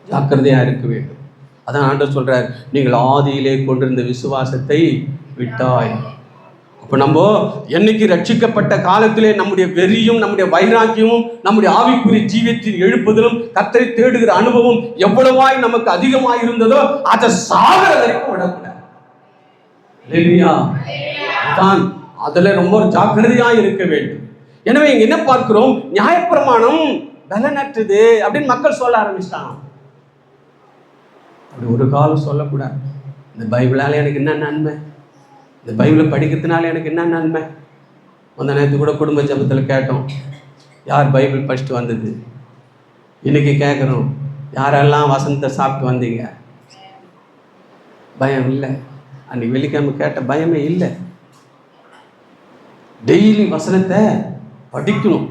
ஜாக்கிரதையா இருக்க வேண்டும். அதான் ஆண்டவர் சொல்றார், நீங்கள் ஆதியிலே கொண்டிருந்த விசுவாசத்தை விட்டாய். அப்போ நம்ம என்னைக்கு ரட்சிக்கப்பட்ட காலத்திலே நம்முடைய வெறியும், நம்முடைய வைராக்கியமும், நம்முடைய ஆவிக்குரிய ஜீவியத்தின் எழுப்புதலும், கர்த்தரை தேடுகிற அனுபவம் எவ்வளவாய் நமக்கு அதிகமாய் இருந்ததோ அதை சாகர வரைக்கும் விடக்கூடாது. தான் அதில் ரொம்ப ஜாக்கிரதையாக இருக்க வேண்டும். எனவே இங்க என்ன பார்க்கிறோம்? நியாயப்பிரமாணம் பலனற்றது அப்படின்னு மக்கள் சொல்ல ஆரம்பிச்சிட்டாங்க. அப்படி ஒரு காலம் சொல்லக்கூடாது. இந்த பைபிளால எனக்கு என்ன நன்மை, இந்த பைபிளை படிக்கிறதுனால எனக்கு என்ன நன்மை. அந்த நேரத்து கூட குடும்ப ஜபத்தில் கேட்டோம், யார் பைபிள் படிச்சுட்டு வந்தது. இன்னைக்கு கேட்குறோம், யாரெல்லாம் வசனத்தை சாப்பிட்டு வந்தீங்க. பயம் இல்லை. அன்றைக்கி வெள்ளிக்கிழமை கேட்ட பயமே இல்லை. டெய்லி வசனத்தை படிக்கணும்,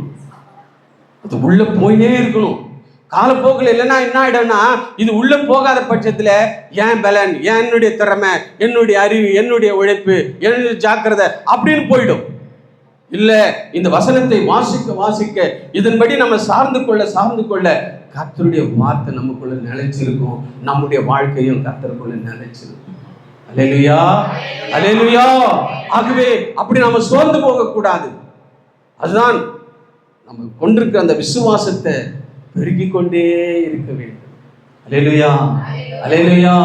அது உள்ளே போயினே இருக்கணும். காலப்போக்கில் இல்லைன்னா என்ன ஆகிடும்னா, இது உள்ளே போகாத பட்சத்தில் ஏன் பலன், என்னுடைய திறமை, என்னுடைய அறிவு, என்னுடைய உழைப்பு, என்னுடைய ஜாக்கிரதை அப்படின்னு போயிடும். இல்லை, இந்த வசனத்தை வாசிக்க வாசிக்க இதன்படி நம்ம சார்ந்து கொள்ள கர்த்தருடைய வார்த்தை நமக்குள்ள நிலைச்சிருக்கும். நம்முடைய வாழ்க்கையும் கர்த்தருக்குள்ள நிலைச்சிருக்கும். அல்லேலூயா, அல்லேலூயா. ஆகவே அப்படி நாம சோர்ந்து போகக்கூடாது. அதுதான் நம்ம கொண்டிருக்கிற அந்த விசுவாசத்தை பெருக்கிக் கொண்டே இருக்க வேண்டும். அல்லேலூயா, அல்லேலூயா.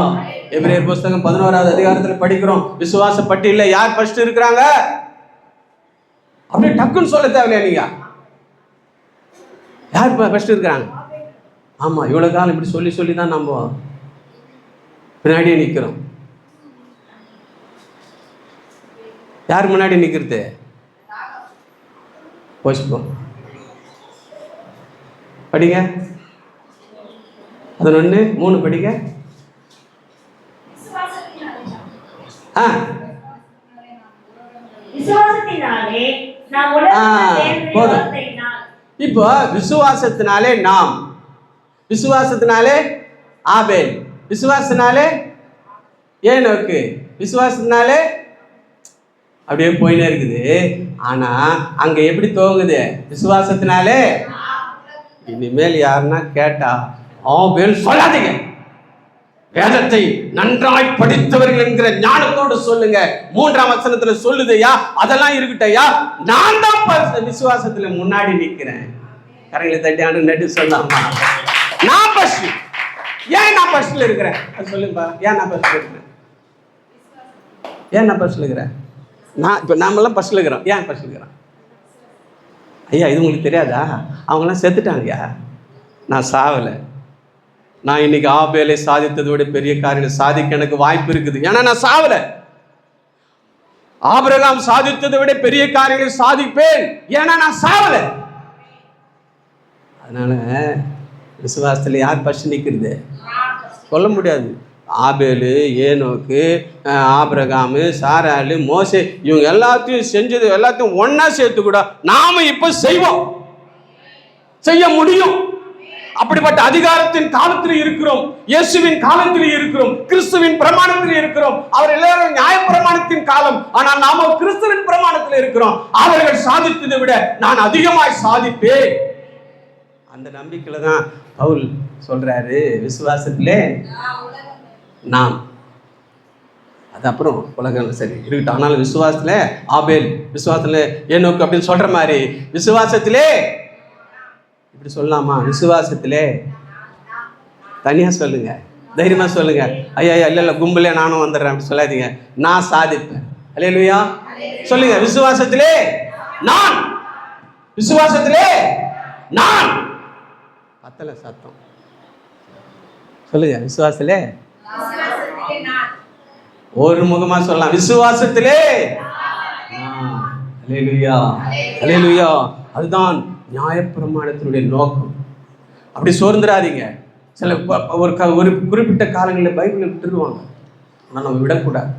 எபிரேயர் புஸ்தகம் 11வது அதிகாரத்தில் படிக்கிறோம், விசுவாச பட்டியலில் யார் ஃபர்ஸ்ட் இருக்கிறாங்க? அப்படியே டக்குன்னு சொல்ல தேவையில்லையா? நீங்க யார் ஃபர்ஸ்ட் இருக்கிறாங்க? ஆமா, இவ்வளவு காலம் இப்படி சொல்லி தான் நம்ம பின்னாடியே நிற்கிறோம். யார் முன்னாடி நிற்கிறது? போச்சுப்போம் படிங்க. 11, 3 படிங்க. போதும். இப்போ விசுவாசத்தினாலே நாம், விசுவாசத்தினாலே ஆபேல், விசுவாசத்தினாலே ஏனோக்கு, விசுவாசத்தினாலே அப்படியே போயினே இருக்குது. ஆனா அங்க எப்படி துவங்குது? விசுவாசத்தினாலே. இனிமேல் யாருன்னா கேட்டா ஆபேல் சொல்லாதீங்க, வேதத்தை நன்றாய் படித்தவர்கள் என்கிற ஞானத்தோடு சொல்லுங்க. 3ஆம் வசனத்துல சொல்லுதையா, அதெல்லாம் இருக்கட்டையா, நான் தான் விசுவாசத்துல முன்னாடி நிக்கிறேன். கரையில தட்டி ஆண்டு நட்டு சொல்லாமா, நான் ஃபர்ஸ்ட். ஏன் நான் ஃபர்ஸ்ட்ல இருக்கிறேன்? அது சொல்லுங்கப்பா. ஏன் நான் ஃபர்ஸ்ட்ல இருக்கிறேன்? ஏன் நான் ஃபர்ஸ்ட்ல இருக்கிறேன்? நான் இப்போ நாமெல்லாம் ஃபர்ஸ்ட்ல இருக்கிறோம். ஏன் ஃபர்ஸ்ட்ல இருக்கிறோம்? ஐயா, இது உங்களுக்கு தெரியாதா? அவங்களாம் செத்துட்டாங்கய்யா, நான் சாவலை. நான் இன்னைக்கு ஆபேலை சாதித்ததை விட பெரிய காரியம் சாதிக்க எனக்கு வாய்ப்பு இருக்குது. ஏன்னா நான் சாவலை. ஆபிரகாம் சாதித்ததை விட பெரிய காரியங்களை சாதிப்பேன், ஏன்னா நான் சாவலை. அதனால விசுவாசத்தில் யார் ஃபர்ஸ்ட் நிற்கிறது சொல்ல முடியாது. ஆபேலு, ஏனோக்கு, ஆபிரகாமு, சாராளு, மோசே, இவங்க எல்லாத்தையும் செஞ்சது எல்லாத்தையும் ஒன்னா சேர்த்து கூட நாம இப்ப செய்ய முடியும். அப்படிப்பட்ட அதிகாரத்தின் காலத்தில் இருக்கிறோம். இயேசுவின் காலத்தில் இருக்கிறோம். கிறிஸ்துவின் பிரமாணத்தில் இருக்கிறோம். அவர் எல்லாரும் நியாய பிரமாணத்தின் காலம். ஆனால் நாம கிறிஸ்துவின் பிரமாணத்தில் இருக்கிறோம். அவர்கள் சாதித்ததை விட நான் அதிகமாய் சாதிப்பேன். அந்த நம்பிக்கையில தான் பவுல் சொல்றாரு, விசுவாசத்திலே நாம், அது அப்புறம் உலகம் சரி இருக்கட்டும், ஆனாலும் விசுவாசத்துல ஆபேல், விசுவாசத்துல ஏனோக்கு அப்படின்னு சொல்ற மாதிரி விசுவாசத்திலே இப்படி சொல்லலாமா? விசுவாசத்திலே தனியா சொல்லுங்க, தைரியமா சொல்லுங்க. ஐயா இல்ல கும்பலே நானும் வந்துடுறேன் அப்படி சொல்லாதீங்க. நான் சாதிப்பேன். அல்லேலூயா சொல்லுங்க. விசுவாசத்திலே நான், விசுவாசத்திலே நான். பத்தல சத்தம் சொல்லுங்க. விசுவாசத்திலே ஒரு முகமா சொல்லலாம். விசுவாசத்திலே அல்லேலூயா அல்லேலூயா. அதுதான் நியாயப்பிரமாணத்தினுடைய நோக்கம். அப்படி சோர்ந்துடாதீங்க. சில ஒரு குறிப்பிட்ட காலங்களில் பைபிளை விட்டுருவாங்க. ஆனால் நம்ம விடக்கூடாது.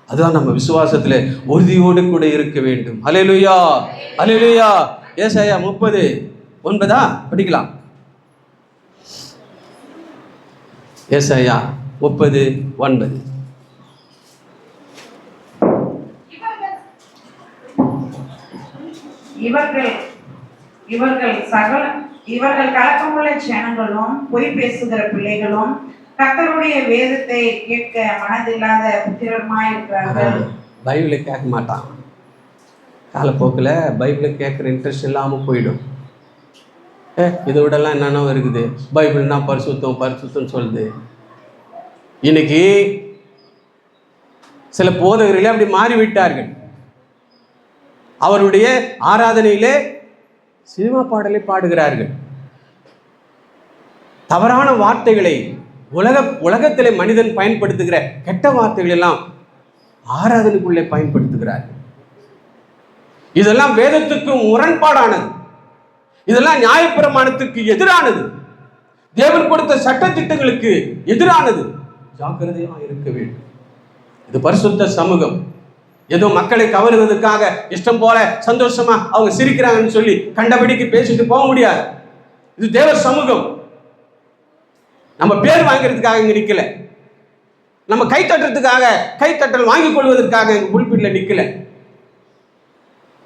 அதுதான் நம்ம விசுவாசத்தில் உறுதியோடு கூட இருக்க வேண்டும். அல்லேலூயா அல்லேலூயா. ஏசாயா 30:9 படிக்கலாம். ஏசாயா 30:9. இவர்கள் கலக்கமுள்ள ஜனங்களும் பொய் பேசுகிற பிள்ளைகளும் கர்த்தருடைய வேதத்தை கேட்க மனதில்லாத புத்திரருமாய் இருக்கிறார்கள். பைபிளை கேட்க மாட்டான். காலப்போக்கில் பைபிளை கேட்குற இன்ட்ரெஸ்ட் இல்லாமல் போயிடும். இதை விடலாம் என்னென்ன இருக்குது, பைபிள்னா பரிசுத்தம் சொல்லுது. இன்னைக்கு சில போதகர்களே அப்படி மாறிவிட்டார்கள். அவருடைய ஆராதனையிலே சினிமா பாடலை பாடுகிறார்கள். தவறான வார்த்தைகளை உலகத்திலே மனிதன் பயன்படுத்துகிற கெட்ட வார்த்தைகள் எல்லாம் ஆராதனைக்குள்ளே பயன்படுத்துகிறார்கள். இதெல்லாம் வேதத்துக்கு முரண்பாடானது. இதெல்லாம் நியாயப்பிரமாணத்திற்கு எதிரானது. தேவன் கொடுத்த சட்ட திட்டங்களுக்கு எதிரானது. ஜாக்கிரதையாக இருக்க வேண்டும். இது பரிசுத்த சமூகம். ஏதோ மக்களை கவருவதற்காக இஷ்டம் போல சந்தோஷமா அவங்க சிரிக்கிறாங்கன்னு சொல்லி கண்டபடிக்கு பேசிட்டு போக முடியாது. இது தேவ சமூகம். நம்ம பேர் வாங்கிறதுக்காக இங்க நிக்கல. நம்ம கைத்தட்டுறதுக்காக கைத்தட்டல் வாங்கிக் கொள்வதற்காக எங்க புல்பிட்ல நிக்கல.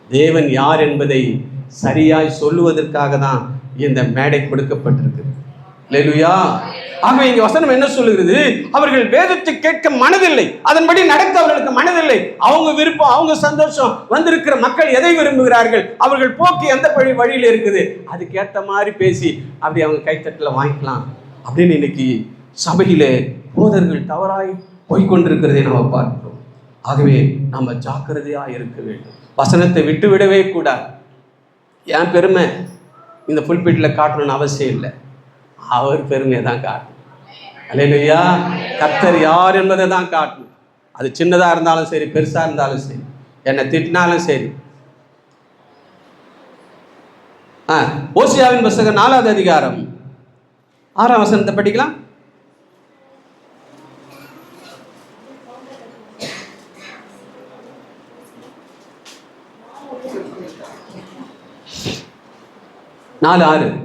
தேவன் யார் என்பதை சரியாய் சொல்லுவதற்காக தான் இந்த மேடை கொடுக்கப்பட்டிருக்கு. அல்லேலூயா. ஆகவே இங்க வசனம் என்ன சொல்லுகிறது? அவர்கள் வேதத்தை கேட்க மனதில்லை, அதன்படி நடக்க அவர்களுக்கு மனதில்லை. அவங்க விருப்பம், அவங்க சந்தோஷம். வந்திருக்கிற மக்கள் எதை விரும்புகிறார்கள், அவர்கள் போக்கு எந்த வழியில் இருக்குது, அதுக்கேற்ற மாதிரி பேசி அப்படி அவங்க கைத்தட்டில் வாங்கிக்கலாம் அப்படின்னு இன்னைக்கு சபையிலே போதர்கள் தவறாய் போய்கொண்டிருக்கிறதை நாம் பார்க்கிறோம். ஆகவே நம்ம ஜாக்கிரதையா இருக்க வேண்டும். வசனத்தை விட்டு விடவே கூடாது. என் பெருமை இந்த புல்பிட்டில் காட்டணும்னு அவசியம் இல்லை. அவர் பெருமையை தான் காட்டணும். அல்லேலூயா. கர்த்தர் யார் என்பதை தான் காட்டணும். அது சின்னதாக இருந்தாலும் சரி, பெருசாக இருந்தாலும் சரி, என்னை திட்டினாலும் சரி. ஓசியாவின் புத்தகம் 4வது அதிகாரம் 6ஆம் வசனத்தை படிக்கலாம்.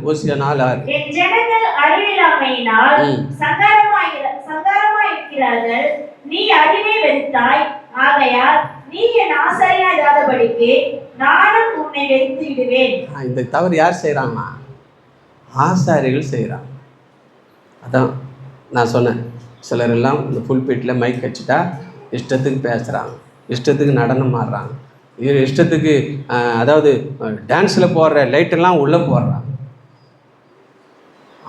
ஓசியா 4:6. என் ஜனங்கள் அறிவில்லாமையினால் சங்காரமாயிருக்கிறார்கள். நீ அறிவை வெறுத்தாய், ஆகையால் நீ என் ஆசாரியனாகாதபடிக்கு நானும் உன்னை வெறுத்து விடுவேன். இந்த தவறு யார் செய்யறாங்கன்னா ஆசாரிகள் செய்யறாங்க. அதான் நான் சொன்னேன். சிலர் எல்லாம் இந்த புல்பிட்டில் மைக் வச்சுட்டா இஷ்டத்துக்கு பேசுகிறாங்க, இஷ்டத்துக்கு நடனம் ஆடுறாங்க, இஷ்டத்துக்கு அதாவது டான்ஸில் போடுற லைட்டெல்லாம் உள்ளே போடுறாங்க.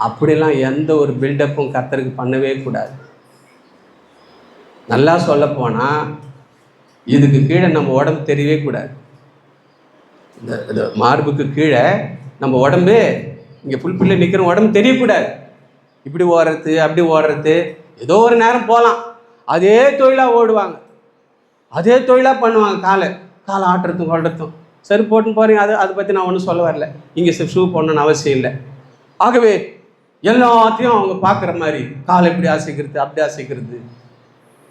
அப்படிலாம் எந்த ஒரு பில்டப்பும் கர்த்தருக்கு பண்ணவே கூடாது. நல்லா சொல்ல போனால் இதுக்கு கீழே நம்ம உடம்பு தெரியவே கூடாது. இந்த மார்புக்கு கீழே நம்ம உடம்பு, இங்கே புல்பில்ல நிற்கிற உடம்பு தெரியக்கூடாது. இப்படி ஓடுறது அப்படி ஓடுறது, ஏதோ ஒரு நேரம் போகலாம். அதே தொழிலாக ஓடுவாங்க, அதே தொழிலாக பண்ணுவாங்க. காலை ஆட்டுறதும் கொள்றதும். சரி போட்டுன்னு போகிறீங்க, அதை பற்றி நான் ஒன்றும் சொல்ல வரல. இங்கே ஷூ போடணுன்னு அவசியம் இல்லை. ஆகவே எல்லாத்தையும் அவங்க பார்க்குற மாதிரி காலை எப்படி அசைக்கிறது அப்படி அசைக்கிறது.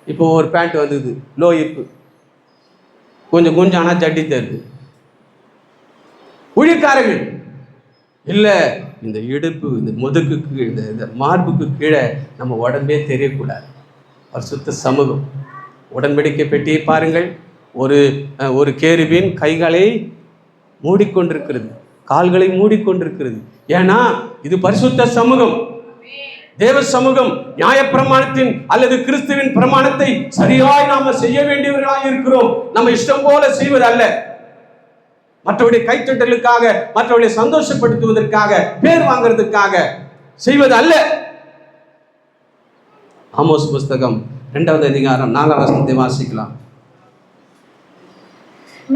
இப்போ ஒரு பேண்ட் வந்தது லோ இப்பு, கொஞ்சம் கொஞ்சம் ஆனால் ஜட்டி தருது. ஊழியக்காரர்கள் இல்லை, இந்த இடுப்பு, இந்த முதுகுக்கு, இந்த மார்புக்கு கீழே நம்ம உடம்பே தெரியக்கூடாது. பரிசுத்த சமூகம். உடன்படிக்கை பெட்டியை பாருங்கள். ஒரு கேருபீன் கைகளை மூடிக்கொண்டிருக்கிறது, கால்களை மூடிக்கொண்டிருக்கிறது. ஏன்னா இது பரிசுத்த சமூகம், தேவ சமூகம். நியாயப்பிரமாணத்தின் அல்லது கிறிஸ்துவின் பிரமாணத்தை சரியாய் நாம செய்ய வேண்டியவர்களாக இருக்கிறோம். நம்ம இஷ்டம் போல செய்வது அல்ல, மற்றவருடைய கைத்தட்டலுக்காக, மற்றவர்களை சந்தோஷப்படுத்துவதற்காக, பேர் வாங்கிறதுக்காக செய்வது அல்ல. ஆமோஸ் புஸ்தகம் 2வது அதிகாரம் 4வது வசனத்தை வாசிக்கலாம்.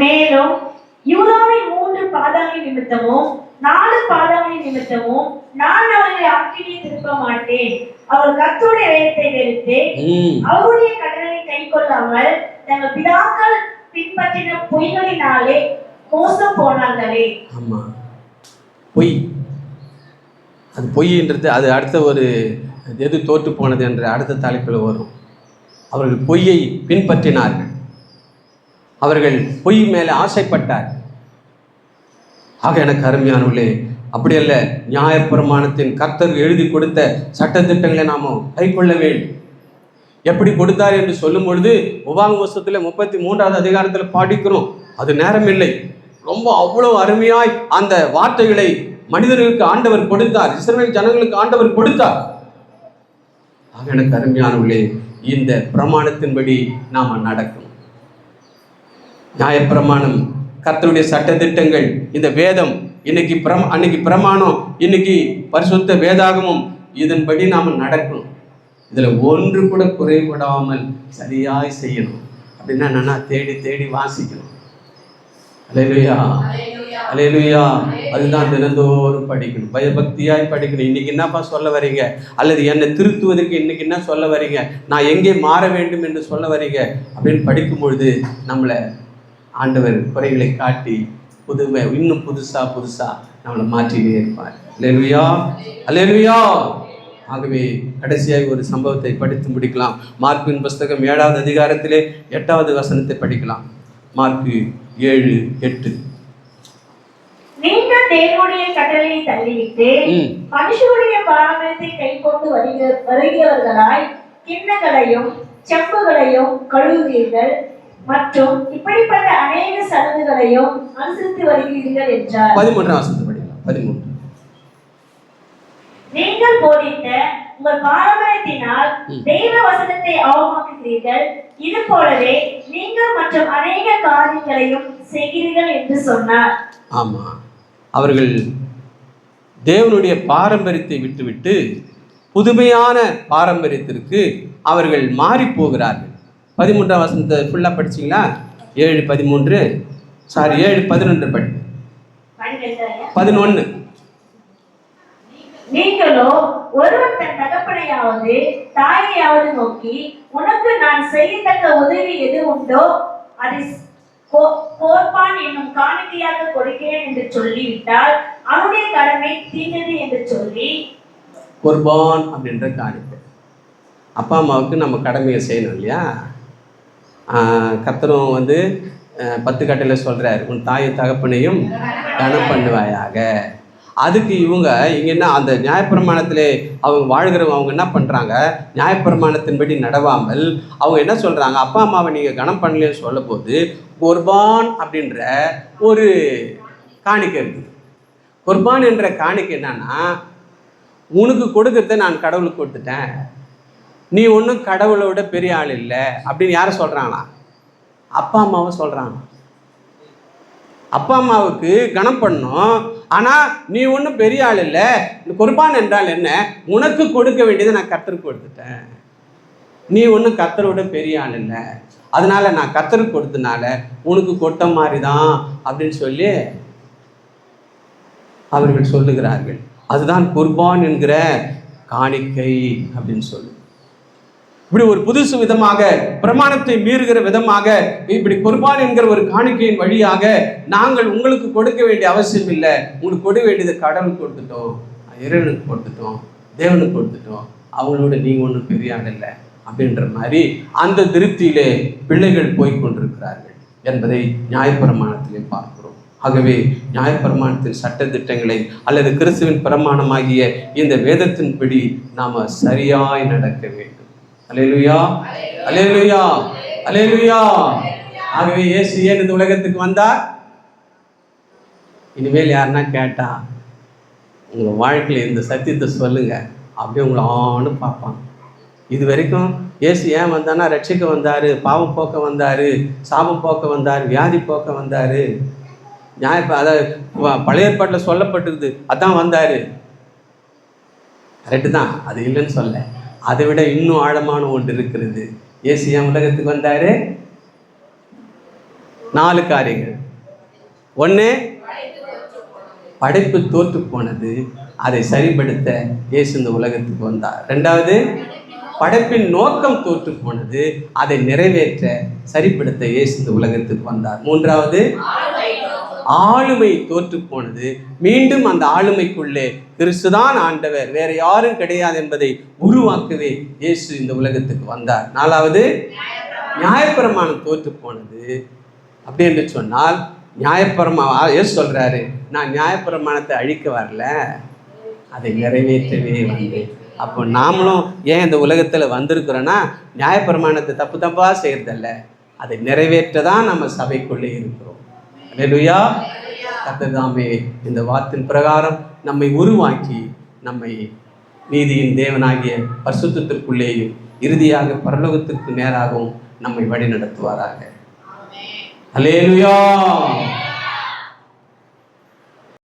மேலும் யூதாவின் 3 பாதங்களின் நிமித்தமும் 4 பாதங்களின் நிமித்தமும் நான் அவர்களை ஆக்கினை திருப்ப மாட்டேன். அவர் கர்த்தருடைய வேதத்தை வெறுத்து அவருடைய கட்டளையை கைக்கொள்ளாமல் தங்கள் பிதாக்கள் பின்பற்றின பொய்களினாலே மோசம் போனார்களே. ஆமா, பொய். அது பொய்ன்றது அது அடுத்த ஒரு எது தோற்று போனது என்ற அடுத்த தலைப்பில் வரும். அவர்கள் பொய்யை பின்பற்றினார்கள், அவர்கள் பொய் மேலே ஆசைப்பட்டார்கள். ஆக எனக்கு அருமையானவர்களே, அப்படி அல்ல. நியாயப்பிரமாணத்தின் கர்த்தர் எழுதி கொடுத்த சட்டத்திட்டங்களை நாம கை கொள்ள வேண்டும். எப்படி கொடுத்தார் என்று சொல்லும் பொழுது உபாகம புஸ்தகத்தில் 33வது அதிகாரத்தில் படிக்கிறோம். அது நேரம் இல்லை, ரொம்ப அவ்வளவு அருமையாய் அந்த வார்த்தைகளை மனிதர்களுக்கு ஆண்டவர் கொடுத்தார், இஸ்ரவேல் ஜனங்களுக்கு ஆண்டவர் கொடுத்தார். ஆக எனக்கு அருமையானவர்களே, இந்த பிரமாணத்தின்படி நாம நடக்கணும். நியாயப்பிரமாணம், கர்த்தருடைய சட்டதிட்டங்கள், இந்த வேதம், அன்னைக்கு பிரமாணம், இன்னைக்கு பரிசுத்த வேதாகமும், இதன்படி நாம நடக்கணும். இதுல ஒன்று கூட குறைபடாமல் சரியாய் செய்யணும். அப்படின்னா என்னன்னா தேடி தேடி வாசிக்கணும். அல்லேலூயா, அல்லேலூயா. அதுதான் தினந்தோறும் படிக்கணும், பயபக்தியாய் படிக்கணும். இன்னைக்கு என்னப்பா சொல்ல வரீங்க, அல்லது என்னை திருத்துவதற்கு இன்னைக்கு என்ன சொல்ல வரீங்க, நான் எங்கே மாற வேண்டும் என்று சொல்ல வரீங்க அப்படின்னு படிக்கும் பொழுது நம்மளை ஆண்டவர் குறைகளை காட்டி புதுமை இன்னும் புதுசா நம்மளை மாற்றினே இருப்பார். அல்லேலூயா, அல்லேலூயா. ஆகவே கடைசியாக ஒரு சம்பவத்தை படித்து முடிக்கலாம். மார்க்கின் புஸ்தகம் 7வது அதிகாரத்திலே 8வது வசனத்தை படிக்கலாம். மார்க்கு 7:8. நீங்கள் தேவனுடைய கட்டளையை தள்ளிவிட்டு மனுஷனுடைய பாரம்பரியத்தை கை கொண்டு வருகிறவர்களாய் கிண்ணங்களையும் செம்புகளையும் கழுவுவீர்கள் மற்றும் இப்படிப்பட்ட அநேக சடங்குகளையும் அனுசரித்து வருகிறீர்கள் என்றார். 13வது வசனத்தை படிக்கலாம். 13. நீங்கள் போதித்த உங்கள் பாரம்பரியத்தினால் தெய்வ வசனத்தை அவமாக்குகிறீர்கள், இது போலவே நீங்கள் மற்றும் அநேக காரியங்களையும் செய்கிறீர்கள் என்று சொன்னார். ஆமா, அவர்கள் தேவனுடைய பாரம்பரியத்தை விட்டுவிட்டு புதுமையான பாரம்பரியத்திற்கு அவர்கள் மாறி போகிறார்கள். 13வது வசனத்தை ஃபுல்லா படிச்சீங்களா? 7:13 7:11 படி. 11. நீங்களோ ஒருவன் தன் தகப்பனையாவது தாயையாவது நோக்கி, உனக்கு நான் செய்யத்தக்க உதவி எது உண்டோ அதை கோர்பான் என்னும் காணிக்கையாக கொடுக்கிறேன் என்று சொல்லிவிட்டால் அவனுடைய கடமை தீர்ந்தது என்று சொல்லி. கோர்பான் அப்படின்ற காணிக்கை, அப்பா அம்மாவுக்கு நம்ம கடமையை செய்யணும் இல்லையா? கர்த்தரும் 10 கட்டளை சொல்றாரு, உன் தாயும் தகப்பனையும் கனம் பண்ணுவாயாக. அதுக்கு இவங்க என்ன அந்த நியாயப்பிரமாணத்திலே அவங்க வாழ்கிறவங்க அவங்க என்ன பண்ணுறாங்க, நியாயப்பிரமாணத்தின்படி நடவாமல் அவங்க என்ன சொல்கிறாங்க, அப்பா அம்மாவை நீங்கள் கனம் பண்ணலன்னு சொல்ல போது குர்பான் அப்படின்ற ஒரு காணிக்கை இருக்குது. குர்பான் என்ற காணிக்கை என்னன்னா, உனக்கு கொடுக்கறத நான் கடவுளுக்கு கொடுத்துட்டேன், நீ ஒன்றும் கடவுளோட பெரிய ஆள் இல்லை அப்படின்னு யாரை சொல்கிறாங்களா? அப்பா அம்மாவை சொல்கிறாங்க. அப்பா அம்மாவுக்கு கனம் பண்ணணும், ஆனால் நீ ஒன்றும் பெரிய ஆள் இல்லை. குர்பான் என்றால் என்ன, உனக்கு கொடுக்க வேண்டியதை நான் கர்த்தருக்கு கொடுத்துட்டேன், நீ ஒன்றும் கர்த்தரோட பெரிய ஆள் இல்லை, அதனால நான் கர்த்தருக்கு கொடுத்தனால உனக்கு கொட்ட மாதிரி தான் அப்படின்னு சொல்லி அவர்கள் சொல்லுகிறார்கள். அதுதான் குர்பான் என்கிற காணிக்கை அப்படின்னு சொல்லு. இப்படி ஒரு புதுசு விதமாக, பிரமாணத்தை மீறுகிற விதமாக, இப்படி குர்பான் என்கிற ஒரு காணிக்கையின் வழியாக நாங்கள் உங்களுக்கு கொடுக்க வேண்டிய அவசியம் இல்லை, உங்களுக்கு கொடுக்க வேண்டியதை கடவுள் கொடுத்துட்டோம். இறைவனுக்கு கொடுத்துட்டோம், தேவனுக்கு கொடுத்துட்டோம், அவங்களோட நீங்கள் ஒன்றும் பெரிய ஆள் இல்லை அப்படின்ற மாதிரி அந்த திருப்தியிலே பிள்ளைகள் போய் கொண்டிருக்கிறார்கள் என்பதை நியாயப்பிரமாணத்திலே பார்க்கிறோம். ஆகவே நியாயப்பிரமாணத்தின் சட்டதிட்டங்களை அல்லது கிறிஸ்துவின் பிரமாணமாகிய இந்த வேதத்தின்படி நாம் சரியாய் நடக்க வேண்டும். அல்லேலூயா, அல்லேலூயா, அல்லேலூயா. ஆகவே இயேசு ஏன் இந்த உலகத்துக்கு வந்தார்? இனிமேல் யாருன்னா கேட்டா உங்கள் வாழ்க்கையில் இந்த சத்தியத்தை சொல்லுங்க, அப்படியே உங்களை ஆன்னு பார்ப்பாங்க. இது வரைக்கும் இயேசு ஏன் வந்தான்னா ரட்சிக்க வந்தார், பாவம் போக்க வந்தார், சாபம் போக்க வந்தார், வியாதி போக்க வந்தார், அதாவது பழைய ஏற்பாட்டில் சொல்லப்பட்டிருக்குது, அதான் வந்தார். கரெக்டு தான், அது இல்லைன்னு சொல்ல. அதை விட இன்னும் ஆழமான ஒன்று இருக்கிறது. இயேசு ஏன் உலகத்துக்கு வந்தார்? 4 காரியங்கள். 1, படைப்பு தோற்று போனது, அதை சரிப்படுத்த இயேசு இந்த உலகத்துக்கு வந்தார். 2வது, படைப்பின் நோக்கம் தோற்று போனது, அதை நிறைவேற்ற சரிப்படுத்த இயேசு இந்த உலகத்துக்கு வந்தார். 3வது, ஆளுமை தோற்று போனது, மீண்டும் அந்த ஆளுமைக்குள்ளே கிறிஸ்துதான் ஆண்டவர், வேற யாரும் கிடையாது என்பதை உருவாக்கவே இயேசு இந்த உலகத்துக்கு வந்தார். 4வது, நியாயப்பிரமாணம் தோற்று போனது. அப்படி என்று சொன்னால் இயேசு சொல்றாரு, நான் நியாயப்பிரமாணத்தை அழிக்க வரல, அதை நிறைவேற்றவே வந்தேன். அப்போ நாமளும் ஏன் இந்த உலகத்தில் வந்திருக்கிறோன்னா நியாயப்பிரமாணத்தை தப்பாக செய்யறதில்ல, அதை நிறைவேற்ற தான் நம்ம சபைக்குள்ளே இருக்கிறோம். அல்லேலூயா. கர்த்தர் தாமே இந்த வார்த்தையின் பிரகாரம் நம்மை உருவாக்கி நம்மை நீதியின் தேவனாகிய பரிசுத்தத்திற்குள்ளேயும் இறுதியாக பரலோகத்திற்கு நேராகவும் நம்மை வழி நடத்துவாராக. அல்லேலூயா.